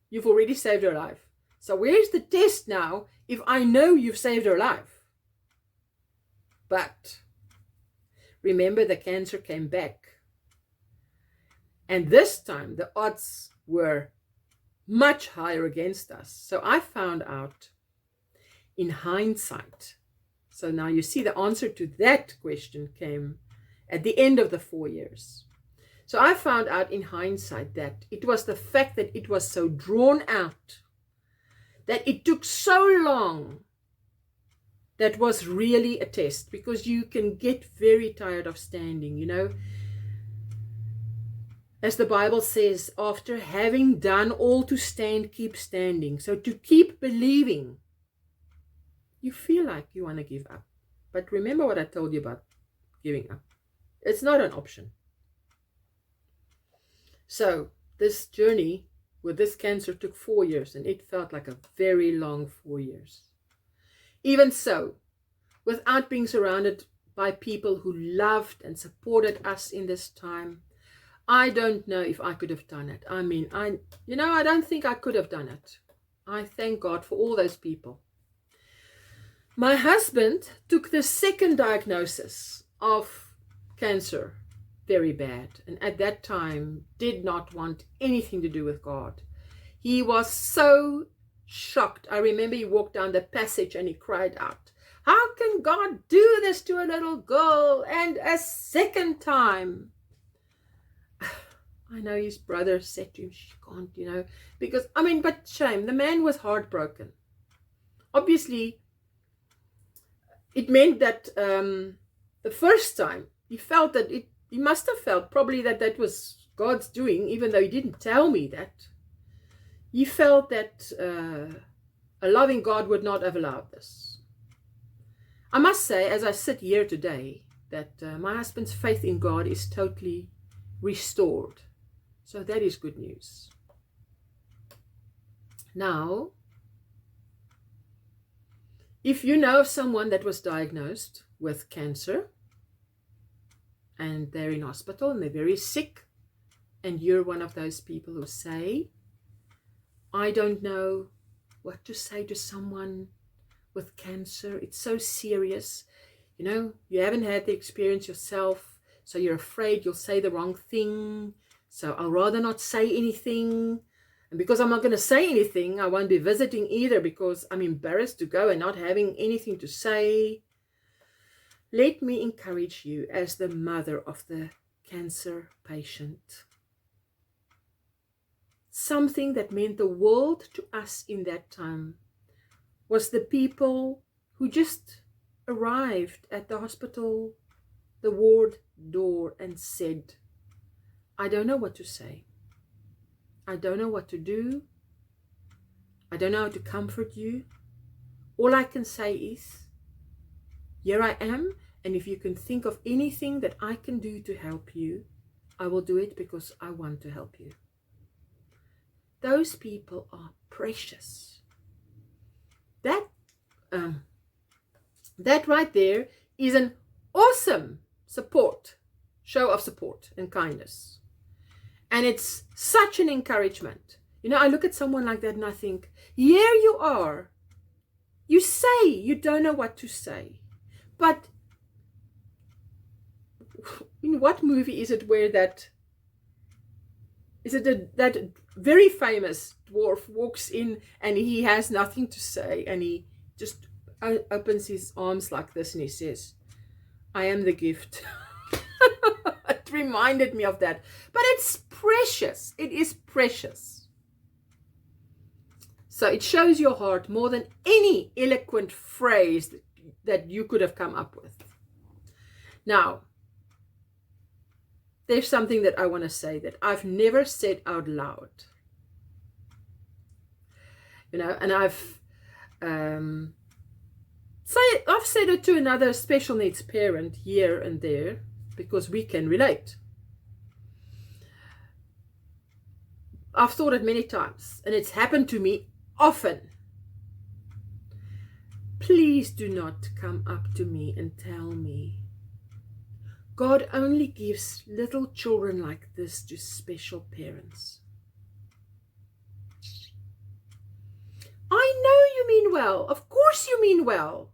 You've already saved her life. So where's the test now if I know you've saved her life? But remember, the cancer came back. And this time the odds were much higher against us. So I found out in hindsight. So now you see the answer to that question came at the end of the 4 years. So I found out in hindsight that it was the fact that it was so drawn out, that it took so long, that was really a test, because you can get very tired of standing, you know. As the Bible says, after having done all to stand, keep standing. So to keep believing, you feel like you want to give up. But remember what I told you about giving up. It's not an option. So this journey with this cancer took 4 years, and it felt like a very long 4 years. Even so, without being surrounded by people who loved and supported us in this time, I don't know if I could have done it. I mean, I don't think I could have done it. I thank God for all those people. My husband took the second diagnosis of cancer very bad, and at that time did not want anything to do with God. He was so shocked. I remember he walked down the passage and he cried out, "How can God do this to a little girl, and a second time?" I know his brother said to him, "She can't, you know," because, I mean, but shame, the man was heartbroken. Obviously, it meant that the first time he felt that he must have felt probably that was God's doing, even though he didn't tell me that. He felt that a loving God would not have allowed this. I must say, as I sit here today, that my husband's faith in God is totally restored. So that is good news. Now, if you know of someone that was diagnosed with cancer, and they're in hospital and they're very sick, and you're one of those people who say, "I don't know what to say to someone with cancer. It's so serious. You know, you haven't had the experience yourself, so you're afraid you'll say the wrong thing. So I'll rather not say anything. And because I'm not going to say anything, I won't be visiting either, because I'm embarrassed to go and not having anything to say." Let me encourage you as the mother of the cancer patient. Something that meant the world to us in that time was the people who just arrived at the hospital, the ward door, and said, "I don't know what to say. I don't know what to do. I don't know how to comfort you. All I can say is, here I am, and if you can think of anything that I can do to help you, I will do it, because I want to help you." Those people are precious. That right there is an awesome show of support and kindness. And it's such an encouragement. You know, I look at someone like that and I think, here you are. You say you don't know what to say. But in what movie is it where that very famous dwarf walks in and he has nothing to say, and he just opens his arms like this and he says, "I am the gift." It reminded me of that. But it's precious. It is precious. So it shows your heart more than any eloquent phrase that you could have come up with. Now, there's something that I want to say that I've never said out loud. And I've said it to another special needs parent here and there because we can relate. I've thought it many times, and it's happened to me often. Please do not come up to me and tell me God only gives little children like this to special parents. I know you mean well. Of course you mean well.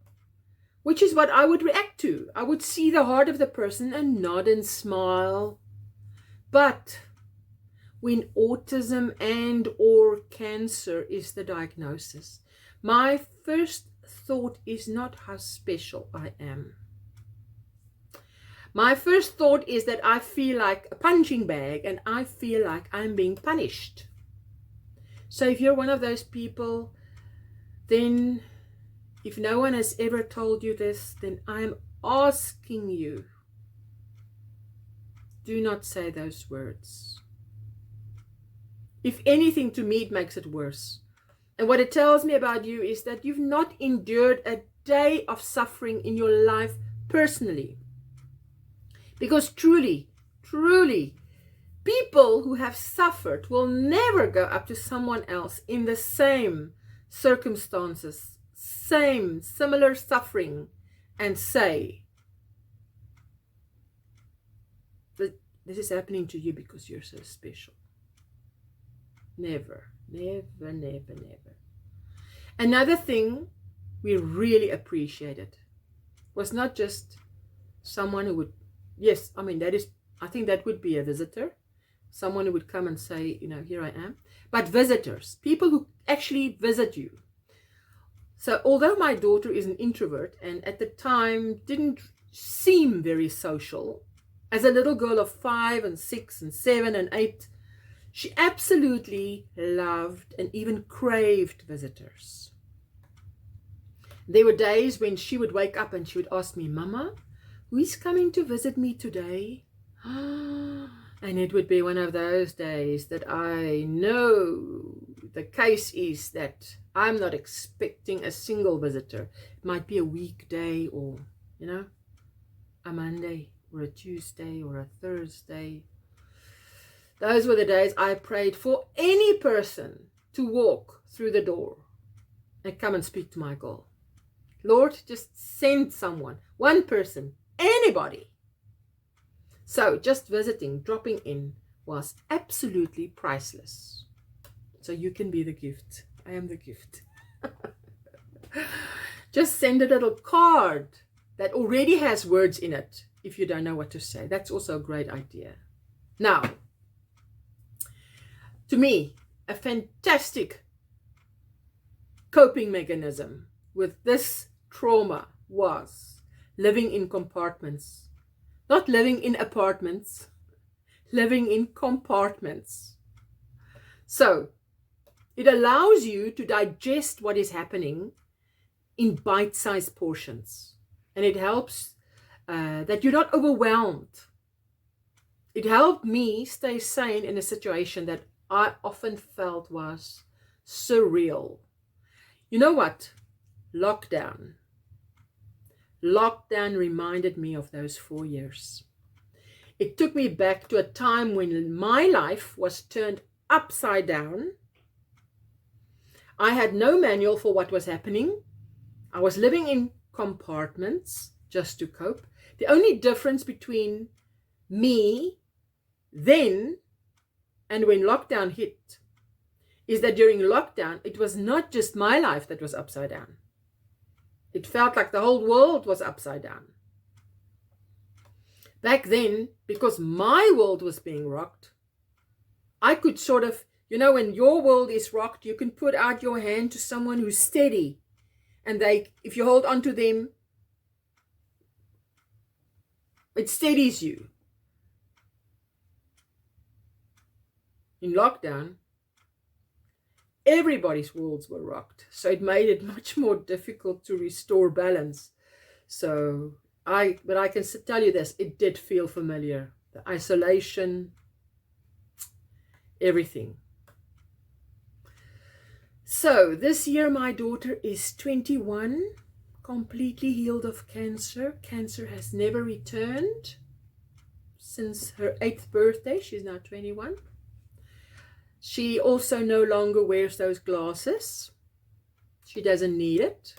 Which is what I would react to. I would see the heart of the person and nod and smile. But when autism and or cancer is the diagnosis, my first thought is not how special I am. My first thought is that I feel like a punching bag and I feel like I'm being punished. So if you're one of those people, then if no one has ever told you this, then I'm asking you, do not say those words. If anything, to me, it makes it worse. And what it tells me about you is that you've not endured a day of suffering in your life personally. Because truly, people who have suffered will never go up to someone else in the same circumstances, similar suffering, and say, this is happening to you because you're so special. Never. Another thing we really appreciated was not just someone who would, yes, I mean, I think that would be a visitor, someone who would come and say, here I am, but visitors, people who actually visit you. So although my daughter is an introvert and at the time didn't seem very social, as a little girl of 5 and 6 and 7 and 8, she absolutely loved and even craved visitors. There were days when she would wake up and she would ask me, Mama, who is coming to visit me today? And it would be one of those days that I know the case is that I'm not expecting a single visitor. It might be a weekday or, a Monday or a Tuesday or a Thursday. Those were the days I prayed for any person to walk through the door and come and speak to my girl. Lord, just send someone, one person, anybody. So just visiting, dropping in was absolutely priceless. So you can be the gift. I am the gift. Just send a little card that already has words in it if you don't know what to say. That's also a great idea. Now, to me, a fantastic coping mechanism with this trauma was living in compartments. Not living in apartments, living in compartments. So, it allows you to digest what is happening in bite-sized portions. And it helps that you're not overwhelmed. It helped me stay sane in a situation that I often felt was surreal. You know what? Lockdown reminded me of those 4 years. It took me back to a time when my life was turned upside down. I had no manual for what was happening. I was living in compartments just to cope. The only difference between me then and when lockdown hit is that during lockdown, it was not just my life that was upside down. It felt like the whole world was upside down. Back then, because my world was being rocked, I could sort of, when your world is rocked, you can put out your hand to someone who's steady. And if you hold on to them, it steadies you. In lockdown, everybody's worlds were rocked. So it made it much more difficult to restore balance. So but I can tell you this, it did feel familiar. The isolation, everything. So this year my daughter is 21, completely healed of cancer. Cancer has never returned since her 8th birthday. She's now 21. She also no longer wears those glasses. She doesn't need it.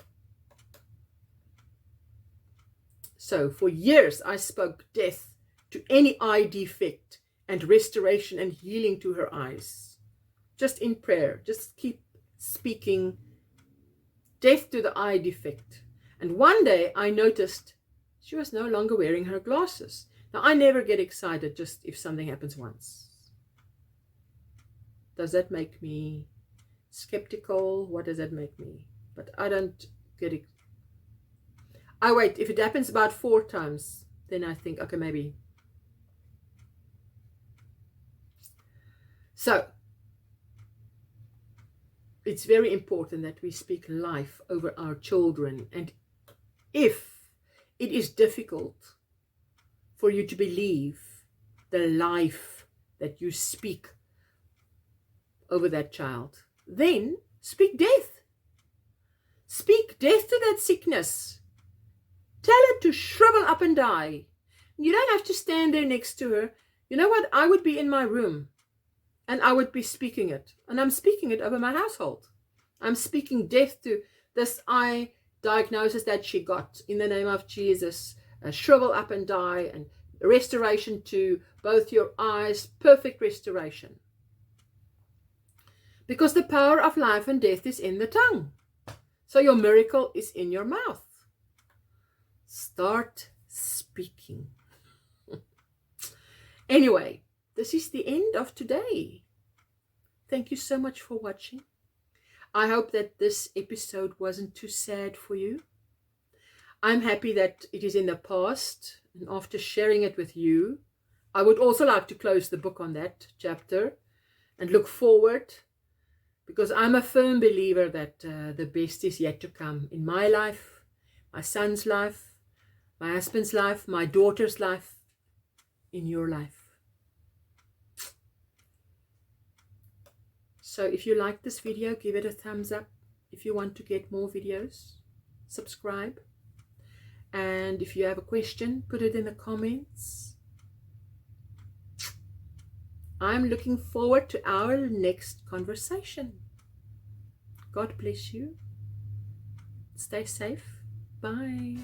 So for years I spoke death to any eye defect and restoration and healing to her eyes. Just in prayer, just keep speaking death to the eye defect. And one day I noticed she was no longer wearing her glasses. Now I never get excited just if something happens once. Does that make me skeptical? What does that make me? But I don't get it. I wait. If it happens about 4 times, then I think, okay, maybe. So it's very important that we speak life over our children. And if it is difficult for you to believe the life that you speak over that child, then speak death. Speak death to that sickness. Tell her to shrivel up and die. You don't have to stand there next to her. You know what? I would be in my room and I would be speaking it. And I'm speaking it over my household. I'm speaking death to this eye diagnosis that she got in the name of Jesus. Shrivel up and die, and restoration to both your eyes. Perfect restoration. Because the power of life and death is in the tongue. So your miracle is in your mouth. Start speaking. Anyway, this is the end of today. Thank you so much for watching. I hope that this episode wasn't too sad for you. I'm happy that it is in the past, and after sharing it with you, I would also like to close the book on that chapter and look forward, because I'm a firm believer that the best is yet to come in my life, my son's life, my husband's life, my daughter's life, in your life. So if you like this video, give it a thumbs up. If you want to get more videos, subscribe. And if you have a question, put it in the comments. I'm looking forward to our next conversation. God bless you. Stay safe. Bye.